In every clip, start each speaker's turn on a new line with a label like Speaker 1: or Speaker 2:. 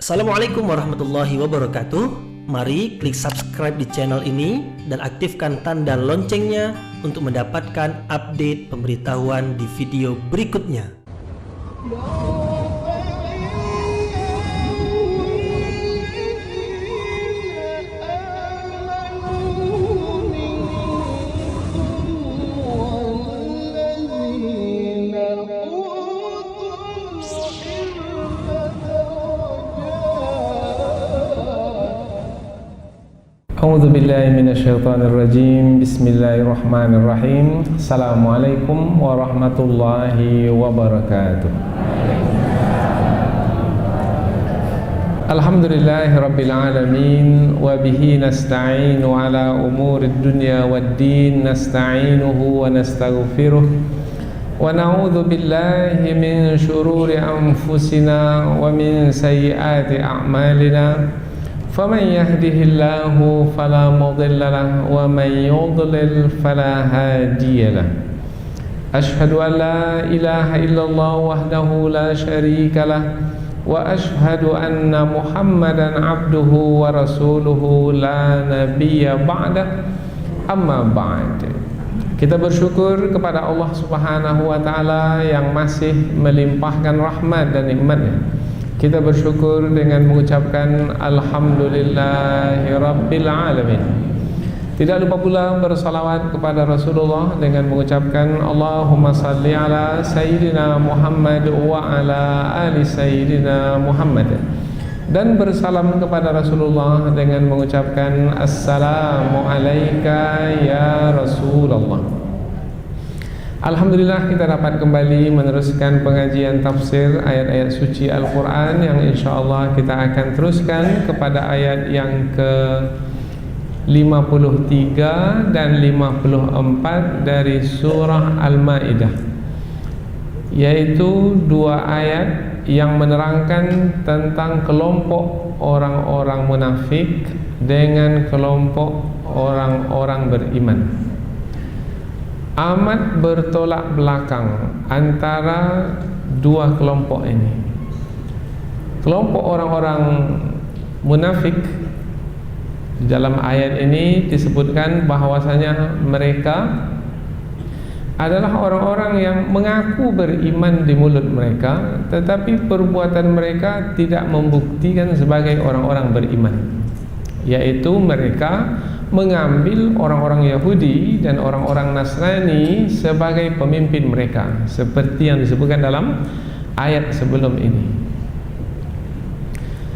Speaker 1: Assalamualaikum warahmatullahi wabarakatuh. Mari klik subscribe di channel ini dan aktifkan tanda loncengnya untuk mendapatkan update pemberitahuan di video berikutnya.
Speaker 2: A'udzu billahi minasyaitonir rajim. Bismillahirrahmanirrahim. Assalamualaikum warahmatullahi wabarakatuh. Alhamdulillahirabbil alamin wa bihi nasta'inu ala umurid dunya waddin. Nasta'inuhu wa nastaghfiruh wa na'udzu billahi min shururi anfusina wa min sayyiati a'malina. فمن يهده الله فلا مضل له ومن يضلل فلا هادي له أشهد أن لا إله إلا الله وحده لا شريك له وأشهد أن محمدا عبده ورسوله لا نبي بعده أما بعد. Kita bersyukur kepada Allah Subhanahu wa taala yang masih melimpahkan rahmat dan nikmat-Nya. Kita bersyukur dengan mengucapkan Alhamdulillahirabbil alamin. Tidak lupa pula bersalawat kepada Rasulullah dengan mengucapkan Allahumma salli ala Sayyidina Muhammad wa ala ali Sayyidina Muhammad. Dan bersalam kepada Rasulullah dengan mengucapkan Assalamu alayka ya Rasulullah. Alhamdulillah kita dapat kembali meneruskan pengajian tafsir ayat-ayat suci Al-Quran yang insyaAllah kita akan teruskan kepada ayat yang ke-53 dan 54 dari surah Al-Ma'idah, yaitu dua ayat yang menerangkan tentang kelompok orang-orang munafik dengan kelompok orang-orang beriman. Amat bertolak belakang antara dua kelompok ini. Kelompok orang-orang munafik di dalam ayat ini disebutkan bahwasanya mereka adalah orang-orang yang mengaku beriman di mulut mereka, tetapi perbuatan mereka tidak membuktikan sebagai orang-orang beriman, yaitu mereka mengambil orang-orang Yahudi dan orang-orang Nasrani sebagai pemimpin mereka, seperti yang disebutkan dalam ayat sebelum ini.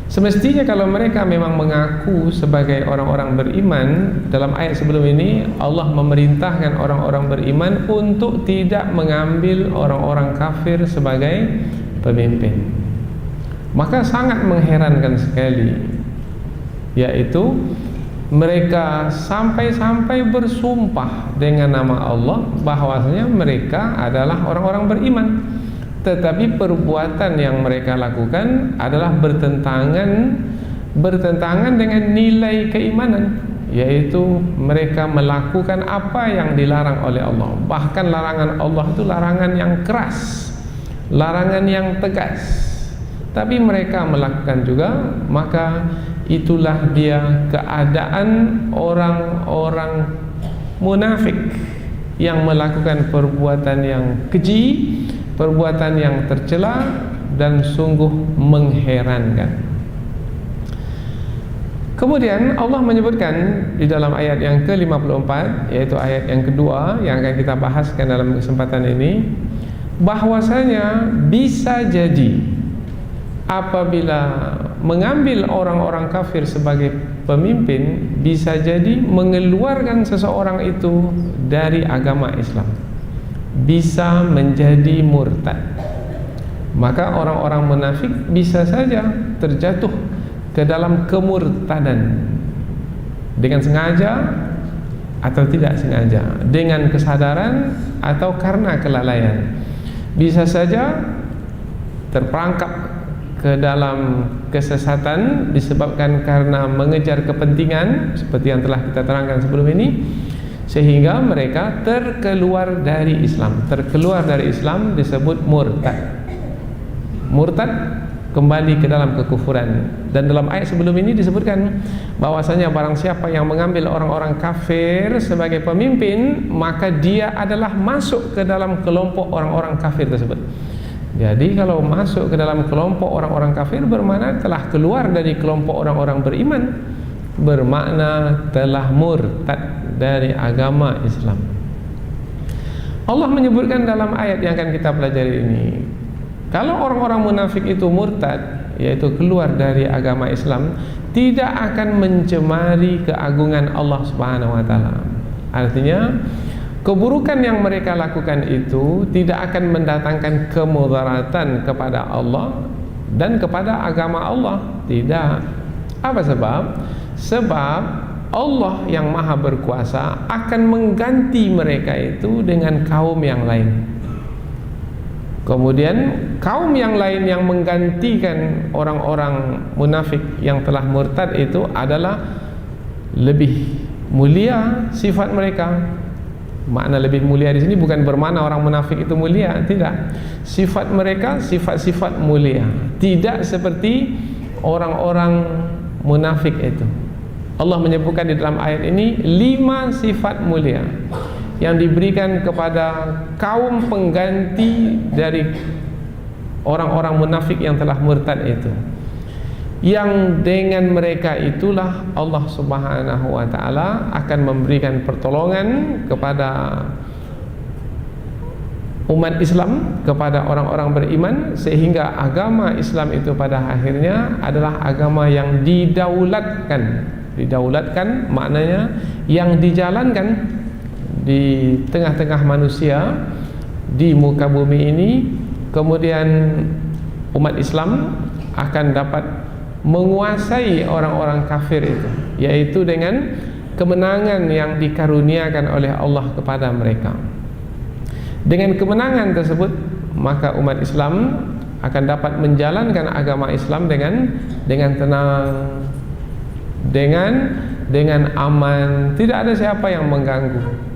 Speaker 2: Semestinya kalau mereka memang mengaku sebagai orang-orang beriman, dalam ayat sebelum ini Allah memerintahkan orang-orang beriman untuk tidak mengambil orang-orang kafir sebagai pemimpin. Maka sangat mengherankan sekali, yaitu mereka sampai-sampai bersumpah dengan nama Allah bahwasanya mereka adalah orang-orang beriman, tetapi perbuatan yang mereka lakukan adalah bertentangan dengan nilai keimanan, yaitu mereka melakukan apa yang dilarang oleh Allah. Bahkan larangan Allah itu larangan yang keras, larangan yang tegas, tapi mereka melakukan juga. Maka itulah dia keadaan orang-orang munafik yang melakukan perbuatan yang keji, perbuatan yang tercela dan sungguh mengherankan. Kemudian Allah menyebutkan di dalam ayat yang ke-54, yaitu ayat yang kedua yang akan kita bahaskan dalam kesempatan ini, bahwasanya bisa jadi apabila mengambil orang-orang kafir sebagai pemimpin, bisa jadi mengeluarkan seseorang itu dari agama Islam, bisa menjadi murtad. Maka orang-orang munafik bisa saja terjatuh ke dalam kemurtadan dengan sengaja atau tidak sengaja, dengan kesadaran atau karena kelalaian. Bisa saja terperangkap ke dalam kesesatan disebabkan karena mengejar kepentingan seperti yang telah kita terangkan sebelum ini, sehingga mereka terkeluar dari Islam. Terkeluar dari Islam disebut murtad. Murtad kembali ke dalam kekufuran. Dan dalam ayat sebelum ini disebutkan bahwasanya barang siapa yang mengambil orang-orang kafir sebagai pemimpin, maka dia adalah masuk ke dalam kelompok orang-orang kafir tersebut. Jadi kalau masuk ke dalam kelompok orang-orang kafir bermakna telah keluar dari kelompok orang-orang beriman, bermakna telah murtad dari agama Islam. Allah menyebutkan dalam ayat yang akan kita pelajari ini, kalau orang-orang munafik itu murtad, yaitu keluar dari agama Islam, tidak akan mencemari keagungan Allah Subhanahu wa taala. Artinya keburukan yang mereka lakukan itu tidak akan mendatangkan kemudaratan kepada Allah dan kepada agama Allah. Tidak. Apa sebab? Sebab Allah yang maha berkuasa akan mengganti mereka itu dengan kaum yang lain. Kemudian kaum yang lain yang menggantikan orang-orang munafik yang telah murtad itu adalah lebih mulia sifat mereka. Makna lebih mulia di sini bukan bermakna orang munafik itu mulia, tidak. Sifat mereka sifat-sifat mulia, tidak seperti orang-orang munafik itu. Allah menyebutkan di dalam ayat ini 5 sifat mulia yang diberikan kepada kaum pengganti dari orang-orang munafik yang telah murtad itu, yang dengan mereka itulah Allah Subhanahu wa taala akan memberikan pertolongan kepada umat Islam, kepada orang-orang beriman, sehingga agama Islam itu pada akhirnya adalah agama yang didaulatkan. Didaulatkan maknanya yang dijalankan di tengah-tengah manusia di muka bumi ini. Kemudian umat Islam akan dapat menguasai orang-orang kafir itu, yaitu dengan kemenangan yang dikaruniakan oleh Allah kepada mereka. Dengan kemenangan tersebut, maka umat Islam akan dapat menjalankan agama Islam dengan tenang, dengan aman, tidak ada siapa yang mengganggu.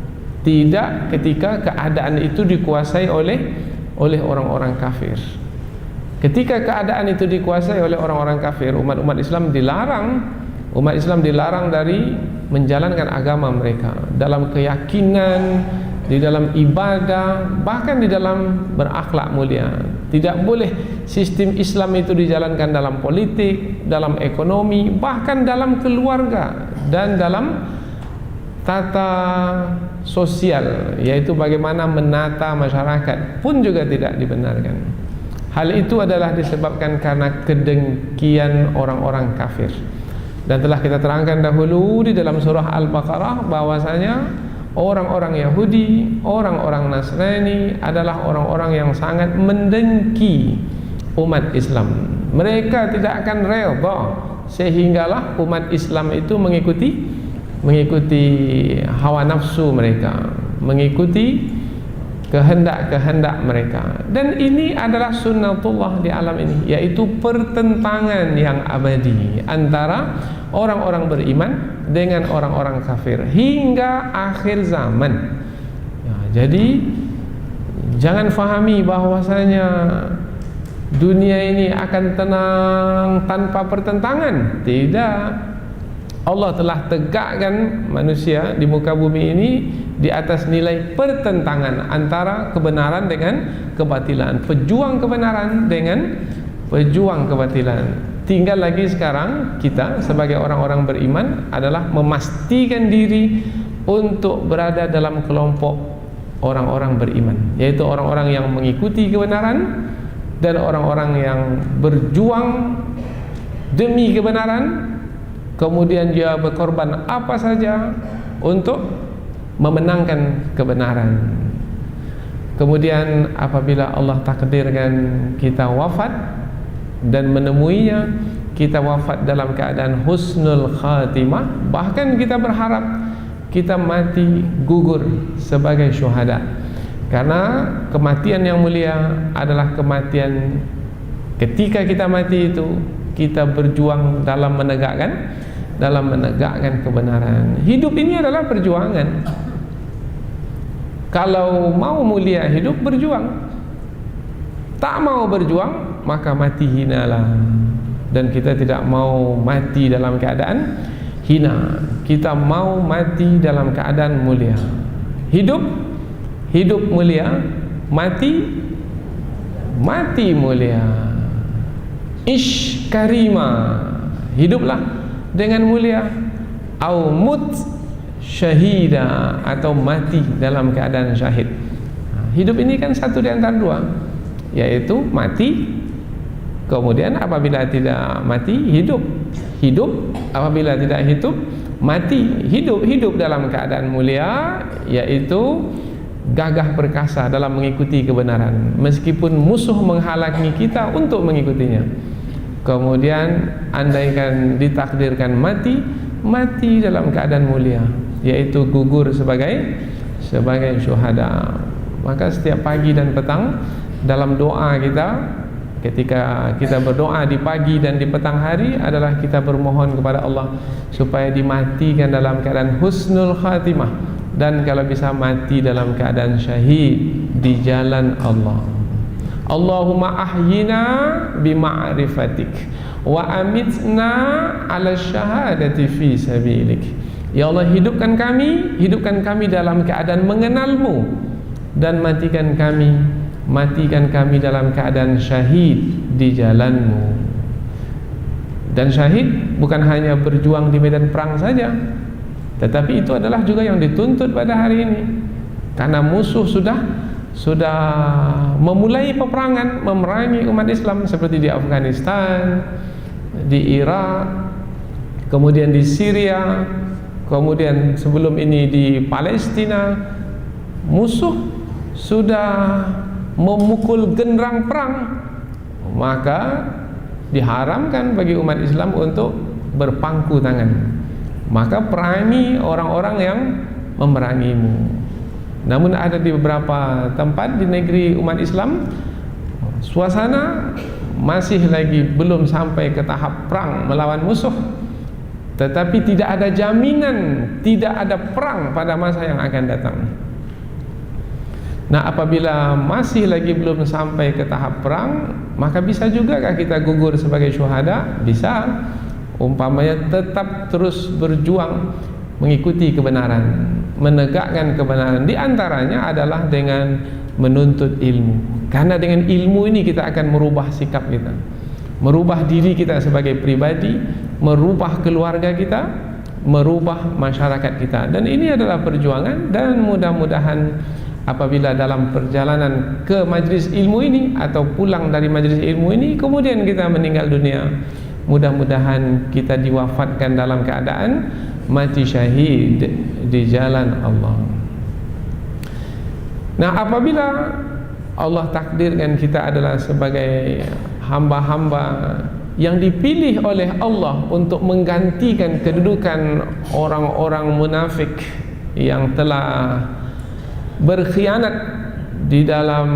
Speaker 2: Tidak ketika keadaan itu dikuasai oleh orang-orang kafir. Ketika keadaan itu dikuasai oleh orang-orang kafir, umat Islam dilarang dari menjalankan agama mereka dalam keyakinan, di dalam ibadah, bahkan di dalam berakhlak mulia. Tidak boleh sistem Islam itu dijalankan dalam politik, dalam ekonomi, bahkan dalam keluarga dan dalam tata sosial, yaitu bagaimana menata masyarakat pun juga tidak dibenarkan. Hal itu adalah disebabkan karena kedengkian orang-orang kafir. Dan telah kita terangkan dahulu di dalam surah Al-Baqarah bahwasanya orang-orang Yahudi, orang-orang Nasrani adalah orang-orang yang sangat mendengki umat Islam. Mereka tidak akan redha sehinggalah umat Islam itu mengikuti hawa nafsu mereka, mengikuti kehendak-kehendak mereka. Dan ini adalah sunnatullah di alam ini, yaitu pertentangan yang abadi antara orang-orang beriman dengan orang-orang kafir hingga akhir zaman. Jadi jangan fahami bahwasanya dunia ini akan tenang tanpa pertentangan. Tidak. Allah telah tegakkan manusia di muka bumi ini di atas nilai pertentangan antara kebenaran dengan kebatilan, pejuang kebenaran dengan pejuang kebatilan. Tinggal lagi sekarang kita sebagai orang-orang beriman adalah memastikan diri untuk berada dalam kelompok orang-orang beriman, yaitu orang-orang yang mengikuti kebenaran dan orang-orang yang berjuang demi kebenaran, kemudian dia berkorban apa saja untuk memenangkan kebenaran. Kemudian apabila Allah takdirkan kita wafat dan menemuinya, kita wafat dalam keadaan husnul khatimah, bahkan kita berharap kita mati gugur sebagai syuhada. Karena kematian yang mulia adalah kematian ketika kita mati itu kita berjuang dalam menegakkan kebenaran. Hidup ini adalah perjuangan. Kalau mau mulia hidup, berjuang. Tak mau berjuang, maka mati hinalah. Dan kita tidak mau mati dalam keadaan hina. Kita mau mati dalam keadaan mulia. Hidup mulia, mati mulia. Ish karima, hiduplah dengan mulia. Au mut syahida, atau mati dalam keadaan syahid. Hidup ini kan satu di antara dua, yaitu mati, kemudian apabila tidak mati, hidup. Apabila tidak hidup, mati. Hidup dalam keadaan mulia, yaitu gagah perkasa dalam mengikuti kebenaran meskipun musuh menghalangi kita untuk mengikutinya. Kemudian andaikan ditakdirkan mati dalam keadaan mulia, yaitu gugur sebagai syuhada. Maka setiap pagi dan petang dalam doa kita, ketika kita berdoa di pagi dan di petang hari, adalah kita bermohon kepada Allah supaya dimatikan dalam keadaan husnul khatimah, dan kalau bisa mati dalam keadaan syahid di jalan Allah. Allahumma ahyina bima'rifatik wa amitna ala syahadati fi sabilik. Ya Allah, hidupkan kami dalam keadaan mengenalmu, dan matikan kami dalam keadaan syahid di jalanmu. Dan syahid bukan hanya berjuang di medan perang saja, tetapi itu adalah juga yang dituntut pada hari ini, karena musuh sudah memulai peperangan, memerangi umat Islam, seperti di Afghanistan, di Irak, kemudian di Syria, kemudian sebelum ini di Palestina. Musuh sudah memukul genderang perang, maka diharamkan bagi umat Islam untuk berpangku tangan. Maka perangi orang-orang yang memerangimu. Namun ada di beberapa tempat di negeri umat Islam, suasana masih lagi belum sampai ke tahap perang melawan musuh, tetapi tidak ada jaminan tidak ada perang pada masa yang akan datang. Nah, apabila masih lagi belum sampai ke tahap perang, maka bisa juga kita gugur sebagai syuhada? Bisa. Umpamanya tetap terus berjuang mengikuti kebenaran, menegakkan kebenaran. Di antaranya adalah dengan menuntut ilmu. Karena dengan ilmu ini kita akan merubah sikap kita, merubah diri kita sebagai pribadi, merubah keluarga kita, merubah masyarakat kita. Dan ini adalah perjuangan, dan mudah-mudahan apabila dalam perjalanan ke majlis ilmu ini atau pulang dari majlis ilmu ini kemudian kita meninggal dunia, mudah-mudahan kita diwafatkan dalam keadaan mati syahid di jalan Allah. Nah, apabila Allah takdirkan kita adalah sebagai hamba-hamba yang dipilih oleh Allah untuk menggantikan kedudukan orang-orang munafik yang telah berkhianat di dalam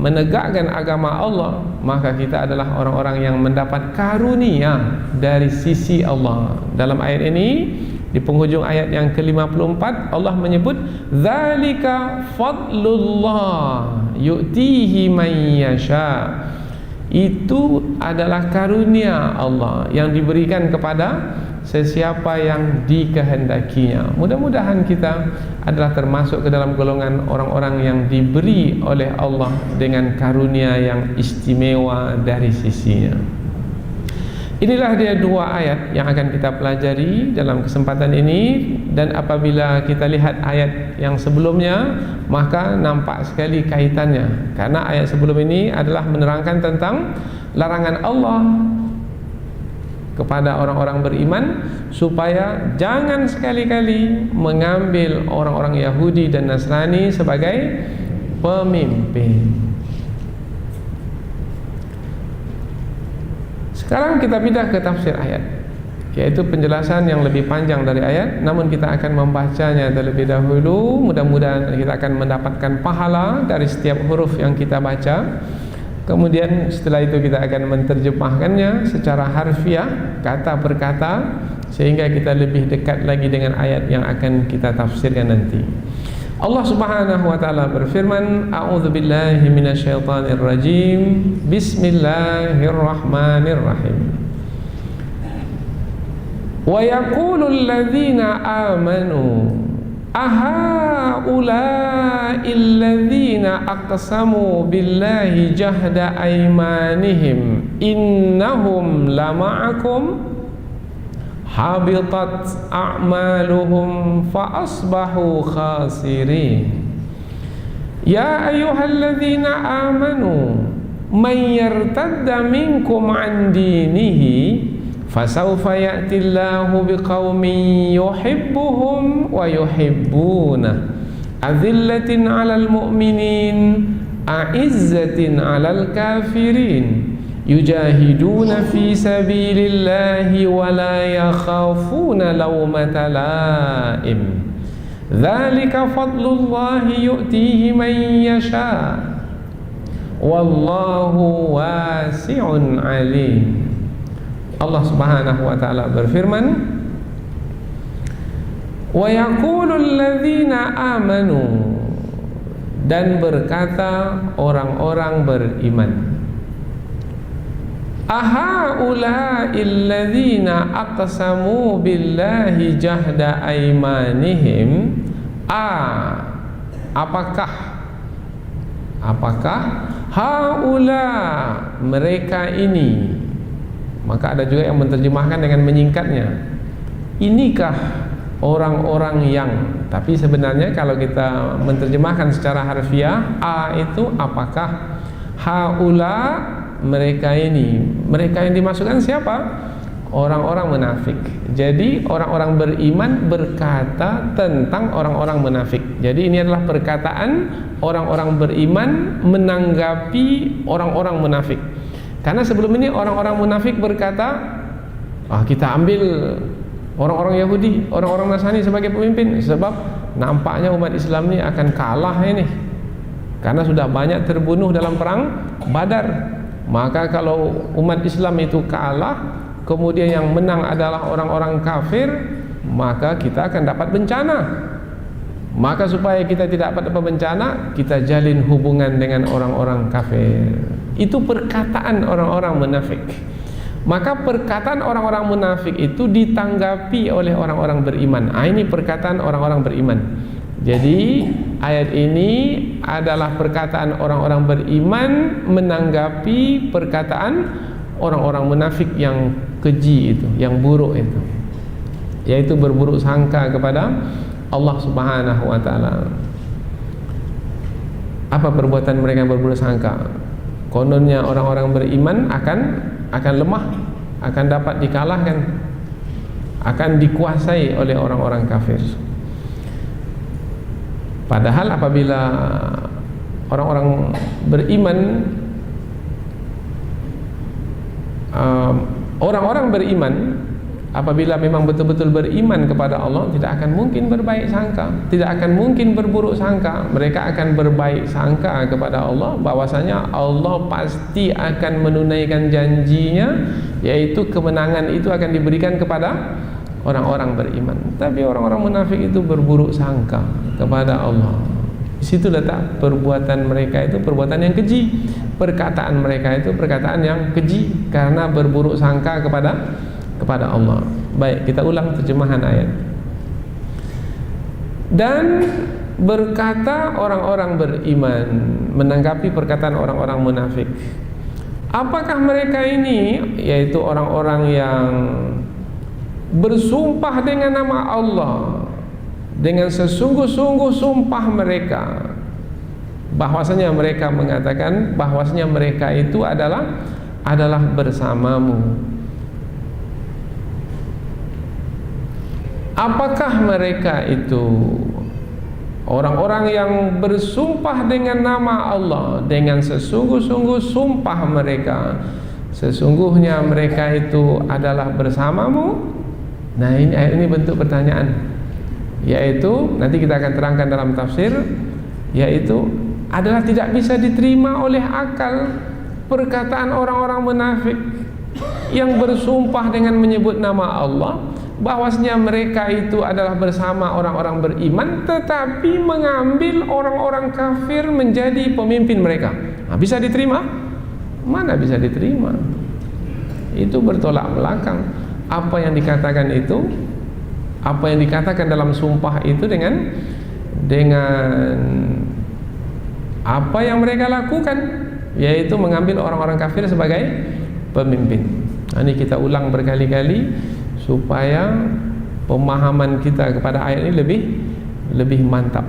Speaker 2: menegakkan agama Allah, maka kita adalah orang-orang yang mendapat karunia dari sisi Allah. Dalam ayat ini, di penghujung ayat yang ke-54, Allah menyebut zalika fadlullah yu'tihi man yasha. Itu adalah karunia Allah yang diberikan kepada sesiapa yang dikehendakinya. Mudah-mudahan kita adalah termasuk ke dalam golongan orang-orang yang diberi oleh Allah dengan karunia yang istimewa dari sisinya. Inilah dia dua ayat yang akan kita pelajari dalam kesempatan ini. Dan apabila kita lihat ayat yang sebelumnya, maka nampak sekali kaitannya, karena ayat sebelum ini adalah menerangkan tentang larangan Allah kepada orang-orang beriman supaya jangan sekali-kali mengambil orang-orang Yahudi dan Nasrani sebagai pemimpin. Sekarang kita pindah ke tafsir ayat, yaitu penjelasan yang lebih panjang dari ayat, namun kita akan membacanya terlebih dahulu. Mudah-mudahan kita akan mendapatkan pahala dari setiap huruf yang kita baca. Kemudian setelah itu kita akan menerjemahkannya secara harfiah, kata per kata, sehingga kita lebih dekat lagi dengan ayat yang akan kita tafsirkan nanti. Allah Subhanahu wa taala berfirman, a'udzubillahi minasyaitonir rajim. Bismillahirrahmanirrahim. Wa yaqulul ladzina amanu ahaula'il ladzina aqsamu billahi jahda aymanihim innahum lama'akum habitat a'maluhum fa asbahu khasirin. Ya ayyuhalladzina amanu man yartadda minkum an dinihi fasawfa ya'tillahu biqaumin yuhibbuhum wa yuhibbunah azillatin 'alal mu'minin a'izzatin 'alal kafirin yujahiduna fi sabilillahi wa la yakhafuna lawmata laim. Dzalika fadlullahi yu'tihi man yasha. Wallahu wasi'un alim. Allah Subhanahu wa taala berfirman, wa yaqulul ladzina amanu, dan berkata orang-orang beriman, ahaula'il ladzina aqsamu billahi jahda aymanihim, apakah haula, mereka ini. Maka ada juga yang menerjemahkan dengan menyingkatnya, inikah orang-orang yang. Tapi sebenarnya kalau kita menerjemahkan secara harfiah, itu apakah, haula mereka ini. Mereka yang dimasukkan siapa? Orang-orang munafik. Jadi orang-orang beriman berkata tentang orang-orang munafik. Jadi ini adalah perkataan orang-orang beriman menanggapi orang-orang munafik. Karena sebelum ini orang-orang munafik berkata, kita ambil orang-orang Yahudi, orang-orang Nasrani sebagai pemimpin, sebab nampaknya umat Islam ini akan kalah ini, karena sudah banyak terbunuh dalam perang Badar. Maka kalau umat Islam itu kalah, kemudian yang menang adalah orang-orang kafir, maka kita akan dapat bencana. Maka supaya kita tidak dapat bencana, kita jalin hubungan dengan orang-orang kafir. Itu perkataan orang-orang munafik. Maka perkataan orang-orang munafik itu ditanggapi oleh orang-orang beriman. Ini perkataan orang-orang beriman. Jadi ayat ini adalah perkataan orang-orang beriman menanggapi perkataan orang-orang munafik yang keji itu, yang buruk itu, yaitu berburuk sangka kepada Allah Subhanahu wa taala. Apa perbuatan mereka yang berburuk sangka? Kononnya orang-orang beriman akan lemah, akan dapat dikalahkan, akan dikuasai oleh orang-orang kafir. Padahal apabila orang-orang beriman, orang-orang beriman apabila memang betul-betul beriman kepada Allah, tidak akan mungkin berbaik sangka, tidak akan mungkin berburuk sangka. Mereka akan berbaik sangka kepada Allah, bahwasanya Allah pasti akan menunaikan janjinya, yaitu kemenangan itu akan diberikan kepada orang-orang beriman. Tapi orang-orang munafik itu berburuk sangka kepada Allah. Di situ letak perbuatan mereka itu perbuatan yang keji, perkataan mereka itu perkataan yang keji karena berburuk sangka kepada Allah. Baik, kita ulang terjemahan ayat. Dan berkata orang-orang beriman menanggapi perkataan orang-orang munafik, apakah mereka ini, yaitu orang-orang yang bersumpah dengan nama Allah dengan sesungguh-sungguh sumpah mereka, bahwasanya mereka mengatakan bahwasanya mereka itu adalah bersamamu. Apakah mereka itu orang-orang yang bersumpah dengan nama Allah dengan sesungguh-sungguh sumpah mereka, sesungguhnya mereka itu adalah bersamamu? Nah, ini ayat ini bentuk pertanyaan, yaitu nanti kita akan terangkan dalam tafsir, yaitu adalah tidak bisa diterima oleh akal perkataan orang-orang munafik yang bersumpah dengan menyebut nama Allah, bahwasanya mereka itu adalah bersama orang-orang beriman, tetapi mengambil orang-orang kafir menjadi pemimpin mereka. Nah, bisa diterima? Mana bisa diterima? Itu bertolak belakang. Apa yang dikatakan itu, apa yang dikatakan dalam sumpah itu dengan apa yang mereka lakukan, yaitu mengambil orang-orang kafir sebagai pemimpin. Ini kita ulang berkali-kali supaya pemahaman kita kepada ayat ini lebih mantap.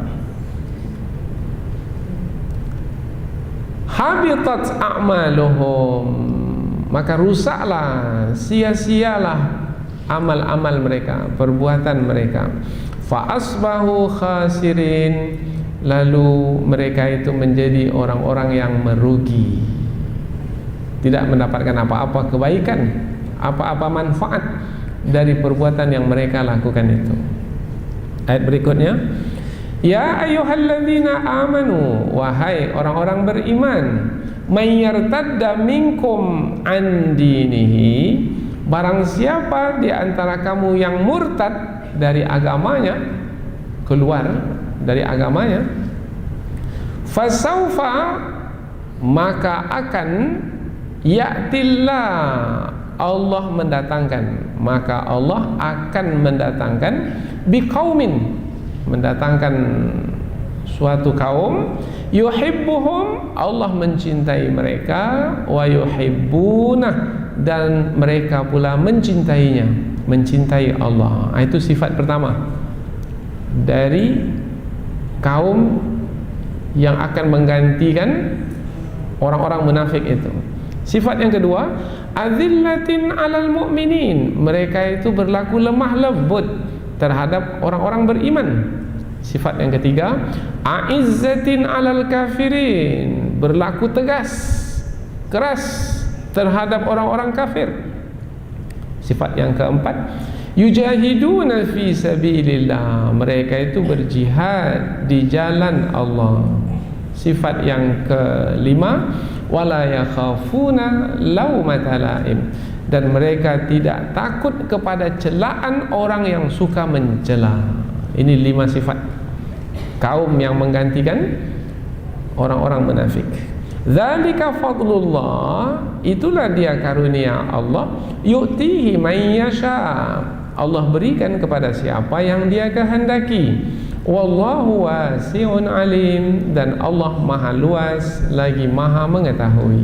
Speaker 2: Habitat a'maluhum, maka rusaklah, sia-sialah amal-amal mereka, perbuatan mereka. Fa asbahu khasirin, lalu mereka itu menjadi orang-orang yang merugi, tidak mendapatkan apa-apa kebaikan, apa-apa manfaat dari perbuatan yang mereka lakukan itu. Ayat berikutnya, ya ayyuhalladzina amanu, wahai orang-orang beriman, may yartadda minkum an dinihi, barang siapa di antara kamu yang murtad dari agamanya, keluar dari agamanya, fasaufa, maka akan ya'tillah, Allah mendatangkan, maka Allah akan mendatangkan biqaumin, mendatangkan suatu kaum, yuhibbuhum, Allah mencintai mereka, wa yuhibbunah, dan mereka pula mencintainya, mencintai Allah. Itu sifat pertama dari kaum yang akan menggantikan orang-orang munafik itu. Sifat yang kedua, azillatin alal mu'minin, mereka itu berlaku lemah lembut terhadap orang-orang beriman. Sifat yang ketiga, a'izzatin alal kafirin, berlaku tegas, keras terhadap orang-orang kafir. Sifat yang keempat, yujahiduna fi sabilillah, mereka itu berjihad di jalan Allah. Sifat yang kelima, wala yakhafuna laumata laim, dan mereka tidak takut kepada celaan orang yang suka mencela. Ini 5 sifat kaum yang menggantikan orang-orang munafik. Dzalika fadlullah, itulah dia karunia Allah, yu'tihi may yasha, Allah berikan kepada siapa yang dia kehendaki. Wallahu wasi'un alim, dan Allah maha luas lagi maha mengetahui.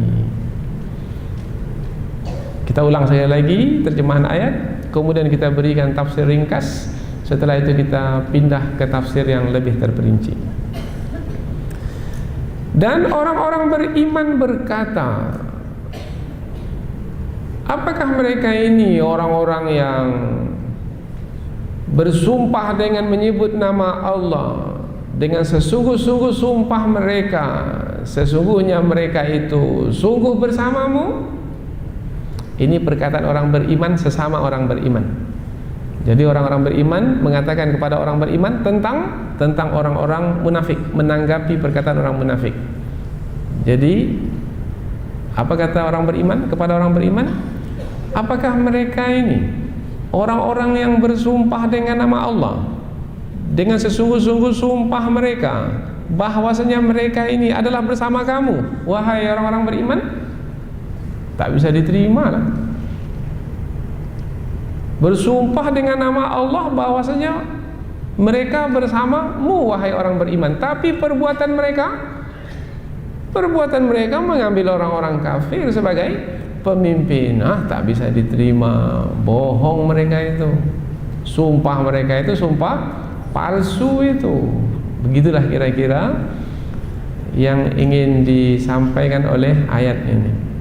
Speaker 2: Kita ulang sekali lagi terjemahan ayat, kemudian kita berikan tafsir ringkas. Setelah itu kita pindah ke tafsir yang lebih terperinci. Dan orang-orang beriman berkata, apakah mereka ini orang-orang yang bersumpah dengan menyebut nama Allah, dengan sesungguh-sungguh sumpah mereka, sesungguhnya mereka itu sungguh bersamamu? Ini perkataan orang beriman sesama orang beriman. Jadi orang-orang beriman mengatakan kepada orang beriman tentang orang-orang munafik, menanggapi perkataan orang munafik. Jadi apa kata orang beriman kepada orang beriman? Apakah mereka ini orang-orang yang bersumpah dengan nama Allah, dengan sesungguh-sungguh sumpah mereka, bahwasanya mereka ini adalah bersama kamu, wahai orang-orang beriman? Tak bisa diterima lah. Bersumpah dengan nama Allah bahwasanya mereka bersamamu, wahai orang beriman, tapi perbuatan mereka mengambil orang-orang kafir sebagai pemimpin. Tak bisa diterima. Bohong mereka itu. Sumpah mereka itu sumpah palsu itu. Begitulah kira-kira yang ingin disampaikan oleh ayat ini.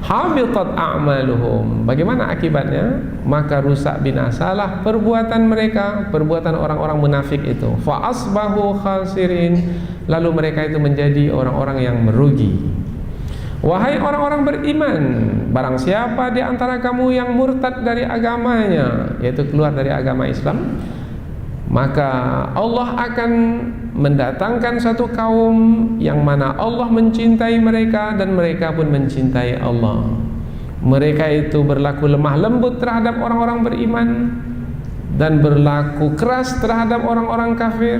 Speaker 2: Habitat a'maluhum, bagaimana akibatnya? Maka rusak binasalah perbuatan mereka, perbuatan orang-orang munafik itu. Fa asbahu khasirin, lalu mereka itu menjadi orang-orang yang merugi. Wahai orang-orang beriman, barang siapa di antara kamu yang murtad dari agamanya, yaitu keluar dari agama Islam, maka Allah akan mendatangkan satu kaum yang mana Allah mencintai mereka dan mereka pun mencintai Allah. mereka itu berlaku lemah lembut terhadap orang-orang beriman dan berlaku keras terhadap orang-orang kafir.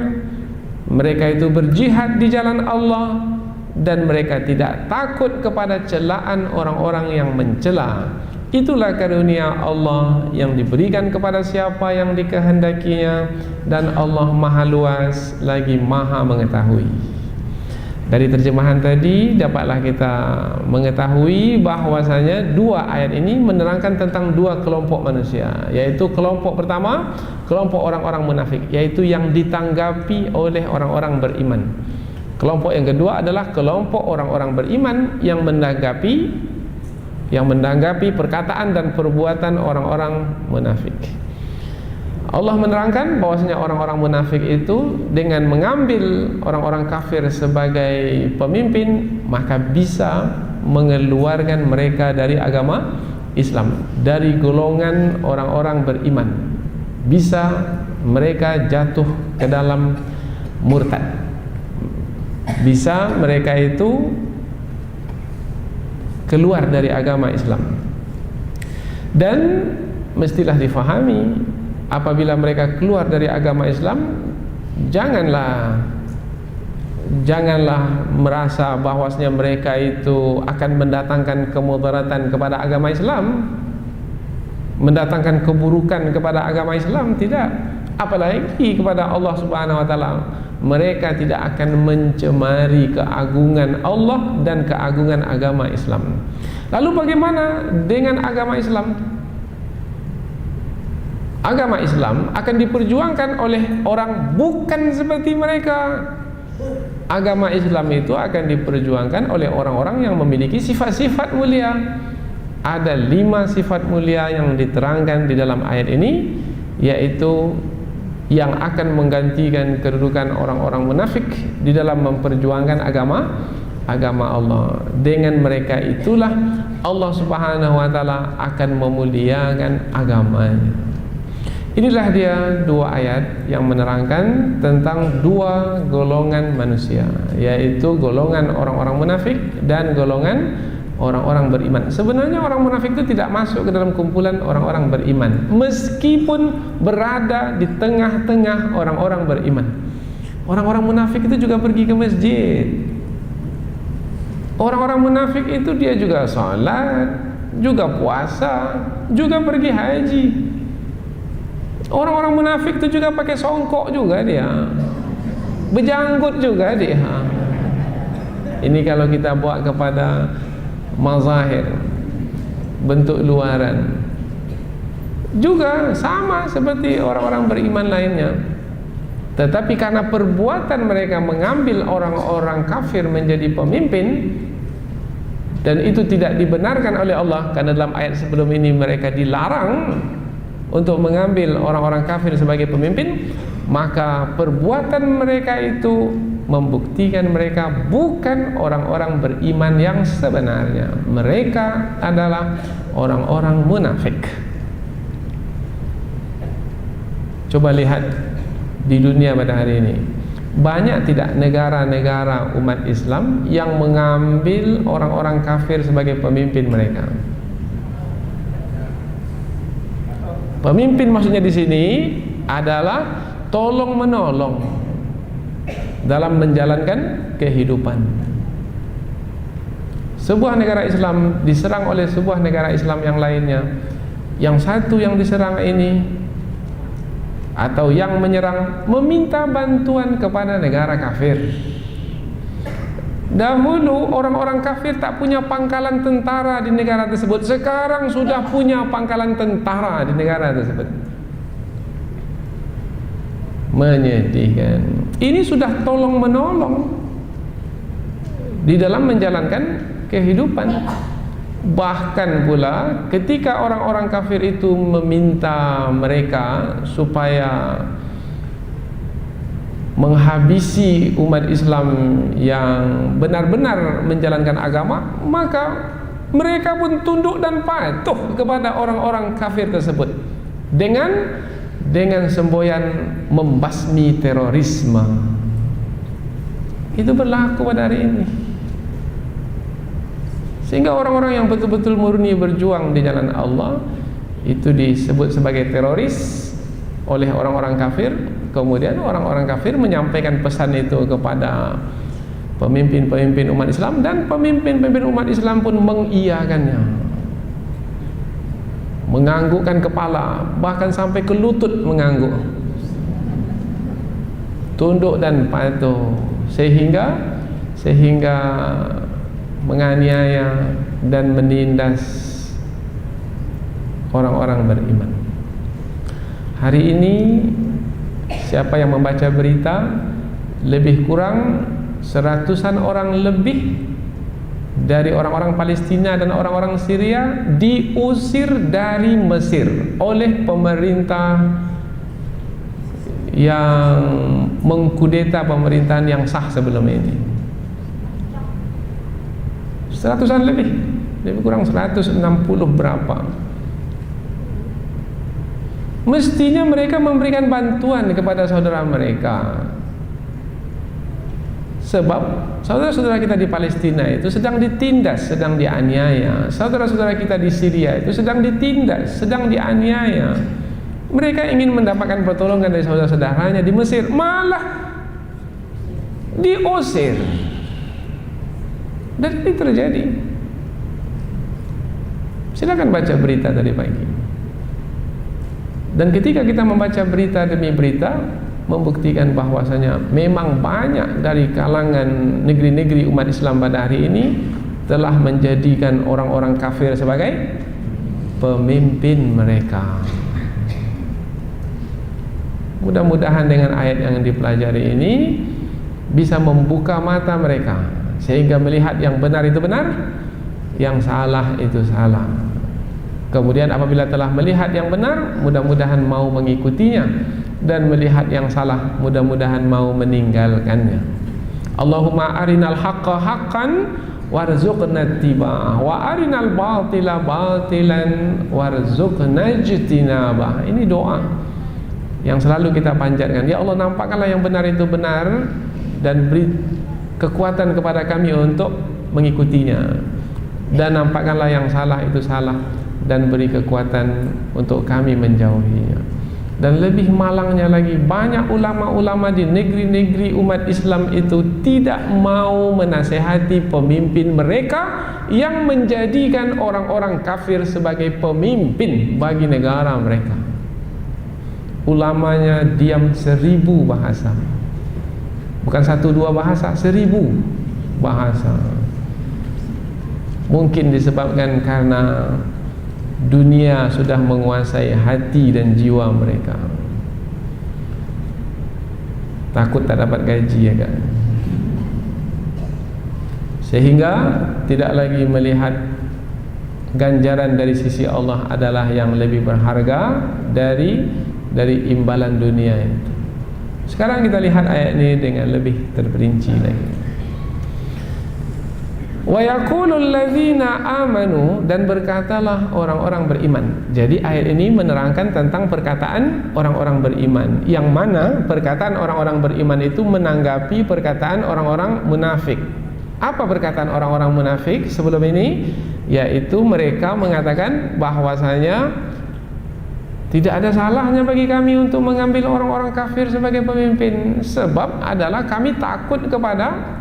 Speaker 2: Mereka itu berjihad di jalan Allah dan mereka tidak takut kepada celaan orang-orang yang mencela. Itulah karunia Allah yang diberikan kepada siapa yang dikehendakinya, dan Allah Maha Luas lagi Maha Mengetahui. Dari terjemahan tadi dapatlah kita mengetahui bahwasanya dua ayat ini menerangkan tentang dua kelompok manusia, yaitu kelompok pertama, kelompok orang-orang munafik, yaitu yang ditanggapi oleh orang-orang beriman. Kelompok yang kedua adalah kelompok orang-orang beriman yang menanggapi perkataan dan perbuatan orang-orang munafik. Allah menerangkan bahwasanya orang-orang munafik itu dengan mengambil orang-orang kafir sebagai pemimpin, maka bisa mengeluarkan mereka dari agama Islam, dari golongan orang-orang beriman. Bisa mereka jatuh ke dalam murtad. Bisa mereka itu keluar dari agama Islam. Dan mestilah difahami, apabila mereka keluar dari agama Islam, janganlah merasa bahwasanya mereka itu akan mendatangkan kemudaratan kepada agama Islam, mendatangkan keburukan kepada agama Islam. Tidak, apalagi kepada Allah Subhanahu wa taala. Mereka tidak akan mencemari keagungan Allah dan keagungan agama Islam. Lalu bagaimana dengan agama Islam? Agama Islam akan diperjuangkan oleh orang bukan seperti mereka. Agama Islam itu akan diperjuangkan oleh orang-orang yang memiliki sifat-sifat mulia. Ada 5 sifat mulia yang diterangkan di dalam ayat ini, yaitu yang akan menggantikan kedudukan orang-orang munafik di dalam memperjuangkan agama Allah. Dengan mereka itulah Allah Subhanahu wa taala akan memuliakan agamanya. Inilah dia dua ayat yang menerangkan tentang dua golongan manusia, yaitu golongan orang-orang munafik dan golongan orang-orang beriman. Sebenarnya orang munafik itu tidak masuk ke dalam kumpulan orang-orang beriman, meskipun berada di tengah-tengah orang-orang beriman. Orang-orang munafik itu juga pergi ke masjid. Orang-orang munafik itu dia juga salat, juga puasa, juga pergi haji. Orang-orang munafik itu juga pakai songkok juga dia, berjanggut juga dia. Ini kalau kita bawa kepada mazahir, bentuk luaran, juga sama seperti orang-orang beriman lainnya. Tetapi karena perbuatan mereka mengambil orang-orang kafir menjadi pemimpin, dan itu tidak dibenarkan oleh Allah, karena dalam ayat sebelum ini mereka dilarang untuk mengambil orang-orang kafir sebagai pemimpin, maka perbuatan mereka itu membuktikan mereka bukan orang-orang beriman yang sebenarnya. Mereka adalah orang-orang munafik. Coba lihat di dunia pada hari ini, banyak tidak negara-negara umat Islam yang mengambil orang-orang kafir sebagai pemimpin mereka. Pemimpin maksudnya di sini adalah tolong menolong dalam menjalankan kehidupan. Sebuah negara Islam diserang oleh sebuah negara Islam yang lainnya. Yang satu yang diserang ini atau yang menyerang meminta bantuan kepada negara kafir. Dahulu orang-orang kafir tak punya pangkalan tentara di negara tersebut. Sekarang sudah punya pangkalan tentara di negara tersebut. Menyedihkan. Ini sudah tolong menolong di dalam menjalankan kehidupan. Bahkan pula ketika orang-orang kafir itu meminta mereka supaya menghabisi umat Islam yang benar-benar menjalankan agama, maka mereka pun tunduk dan patuh kepada orang-orang kafir tersebut dengan semboyan membasmi terorisme. Itu berlaku pada hari ini. Sehingga orang-orang yang betul-betul murni berjuang di jalan Allah itu disebut sebagai teroris oleh orang-orang kafir. Kemudian orang-orang kafir menyampaikan pesan itu kepada pemimpin-pemimpin umat Islam, dan pemimpin-pemimpin umat Islam pun mengiyakannya, menganggukkan kepala, bahkan sampai ke lutut mengangguk, tunduk dan patuh, sehingga menganiaya dan menindas orang-orang beriman. Hari ini siapa yang membaca berita, lebih kurang 100-an orang lebih dari orang-orang Palestina dan orang-orang Syria diusir dari Mesir oleh pemerintah yang mengkudeta pemerintahan yang sah sebelum ini. 100-an lebih kurang 160 berapa. Mestinya mereka memberikan bantuan kepada saudara mereka, sebab saudara-saudara kita di Palestina itu sedang ditindas, sedang dianiaya. Saudara-saudara kita di Syria itu sedang ditindas, sedang dianiaya. Mereka ingin mendapatkan pertolongan dari saudara-saudaranya di Mesir, malah diusir. Dan ini terjadi. Silakan baca berita tadi pagi. Dan ketika kita membaca berita demi berita, membuktikan bahwasanya memang banyak dari kalangan negeri-negeri umat Islam pada hari ini telah menjadikan orang-orang kafir sebagai pemimpin mereka. Mudah-mudahan dengan ayat yang dipelajari ini bisa membuka mata mereka, sehingga melihat yang benar itu benar, yang salah itu salah. Kemudian apabila telah melihat yang benar, mudah-mudahan mau mengikutinya, dan melihat yang salah, mudah-mudahan mau meninggalkannya. Allahumma arinal haqqa haqqan warzuqna ittiba'ah wa arinal batila batilan warzuqna ijtinabah. Ini doa yang selalu kita panjatkan. Ya Allah, nampakkanlah yang benar itu benar dan beri kekuatan kepada kami untuk mengikutinya, dan nampakkanlah yang salah itu salah dan beri kekuatan untuk kami menjauhinya. Dan lebih malangnya lagi, banyak ulama-ulama di negeri-negeri umat Islam itu tidak mau menasehati pemimpin mereka yang menjadikan orang-orang kafir sebagai pemimpin bagi negara mereka. Ulamanya diam 1000 bahasa, bukan 1-2 bahasa, 1000 bahasa. Mungkin disebabkan karena dunia sudah menguasai hati dan jiwa mereka. Takut tak dapat gaji, ya kan? Sehingga tidak lagi melihat ganjaran dari sisi Allah adalah yang lebih berharga dari imbalan dunia itu. Sekarang kita lihat ayat ini dengan lebih terperinci lagi. Wa yaqulul ladzina amanu, dan berkatalah orang-orang beriman. Jadi ayat ini menerangkan tentang perkataan orang-orang beriman, yang mana perkataan orang-orang beriman itu menanggapi perkataan orang-orang munafik. Apa perkataan orang-orang munafik sebelum ini? Yaitu mereka mengatakan bahwasanya tidak ada salahnya bagi kami untuk mengambil orang-orang kafir sebagai pemimpin, sebab adalah kami takut kepada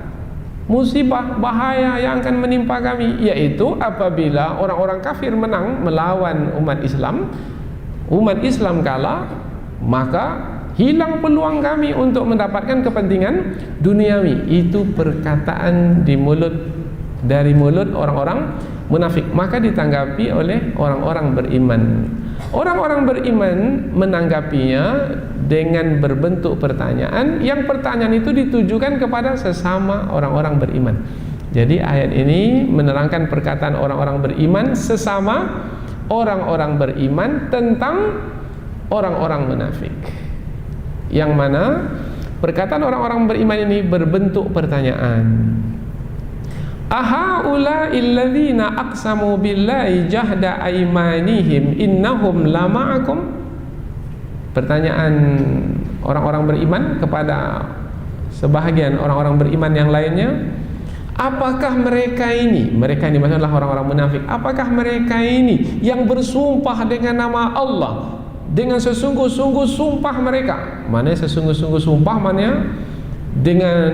Speaker 2: musibah, bahaya yang akan menimpa kami, yaitu apabila orang-orang kafir menang melawan umat Islam kalah, maka hilang peluang kami untuk mendapatkan kepentingan duniawi. Itu perkataan dari mulut orang-orang munafik. Maka ditanggapi oleh orang-orang beriman. Orang-orang beriman menanggapinya dengan berbentuk pertanyaan, yang pertanyaan itu ditujukan kepada sesama orang-orang beriman. Jadi ayat ini menerangkan perkataan orang-orang beriman sesama orang-orang beriman tentang orang-orang munafik, yang mana perkataan orang-orang beriman ini berbentuk pertanyaan. Ahaula'il ladzina aqsamu billahi jahda aymanihim innahum lama'akum. Pertanyaan orang-orang beriman kepada sebahagian orang-orang beriman yang lainnya, Apakah mereka ini maksudnya orang-orang munafik, apakah mereka ini yang bersumpah dengan nama Allah dengan sesungguh-sungguh sumpah mereka? Mana sesungguh-sungguh sumpah, mana dengan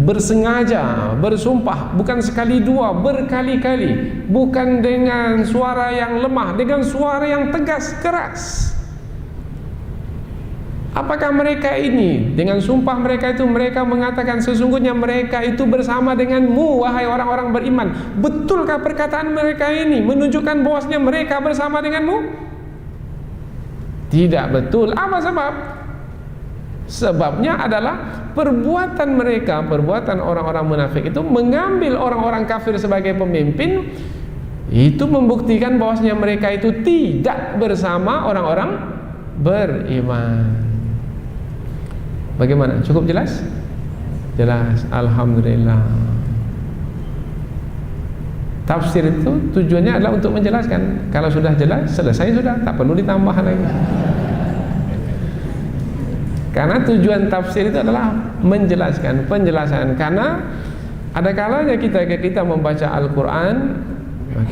Speaker 2: bersengaja bersumpah, bukan sekali dua, berkali-kali, bukan dengan suara yang lemah, dengan suara yang tegas, keras. Apakah mereka ini dengan sumpah mereka itu mereka mengatakan sesungguhnya mereka itu bersama denganmu wahai orang-orang beriman? Betulkah perkataan mereka ini menunjukkan bahwasanya mereka bersama denganmu? Tidak betul. Apa sebab? Sebabnya adalah perbuatan mereka, perbuatan orang-orang munafik itu mengambil orang-orang kafir sebagai pemimpin. Itu membuktikan bahwasanya mereka itu tidak bersama orang-orang beriman. Bagaimana? Cukup jelas? Jelas, alhamdulillah. Tafsir itu tujuannya adalah untuk menjelaskan. Kalau sudah jelas, selesai sudah, tak perlu ditambah lagi. Karena tujuan tafsir itu adalah menjelaskan, penjelasan. Karena ada kalanya kita membaca Al-Quran,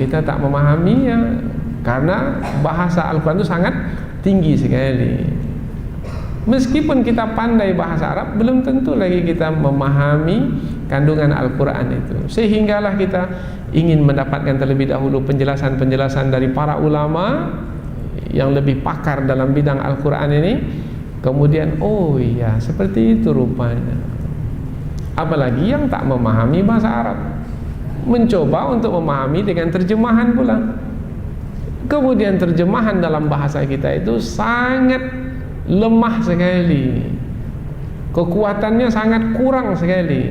Speaker 2: kita tak memahaminya karena bahasa Al-Quran itu sangat tinggi sekali. Meskipun kita pandai bahasa Arab, belum tentu lagi kita memahami kandungan Al-Quran itu. Sehinggalah kita ingin mendapatkan terlebih dahulu penjelasan-penjelasan dari para ulama yang lebih pakar dalam bidang Al-Quran ini. Kemudian, oh iya, seperti itu rupanya. Apalagi yang tak memahami bahasa Arab, mencoba untuk memahami dengan terjemahan pula. Kemudian terjemahan dalam bahasa kita itu sangat lemah sekali, kekuatannya sangat kurang sekali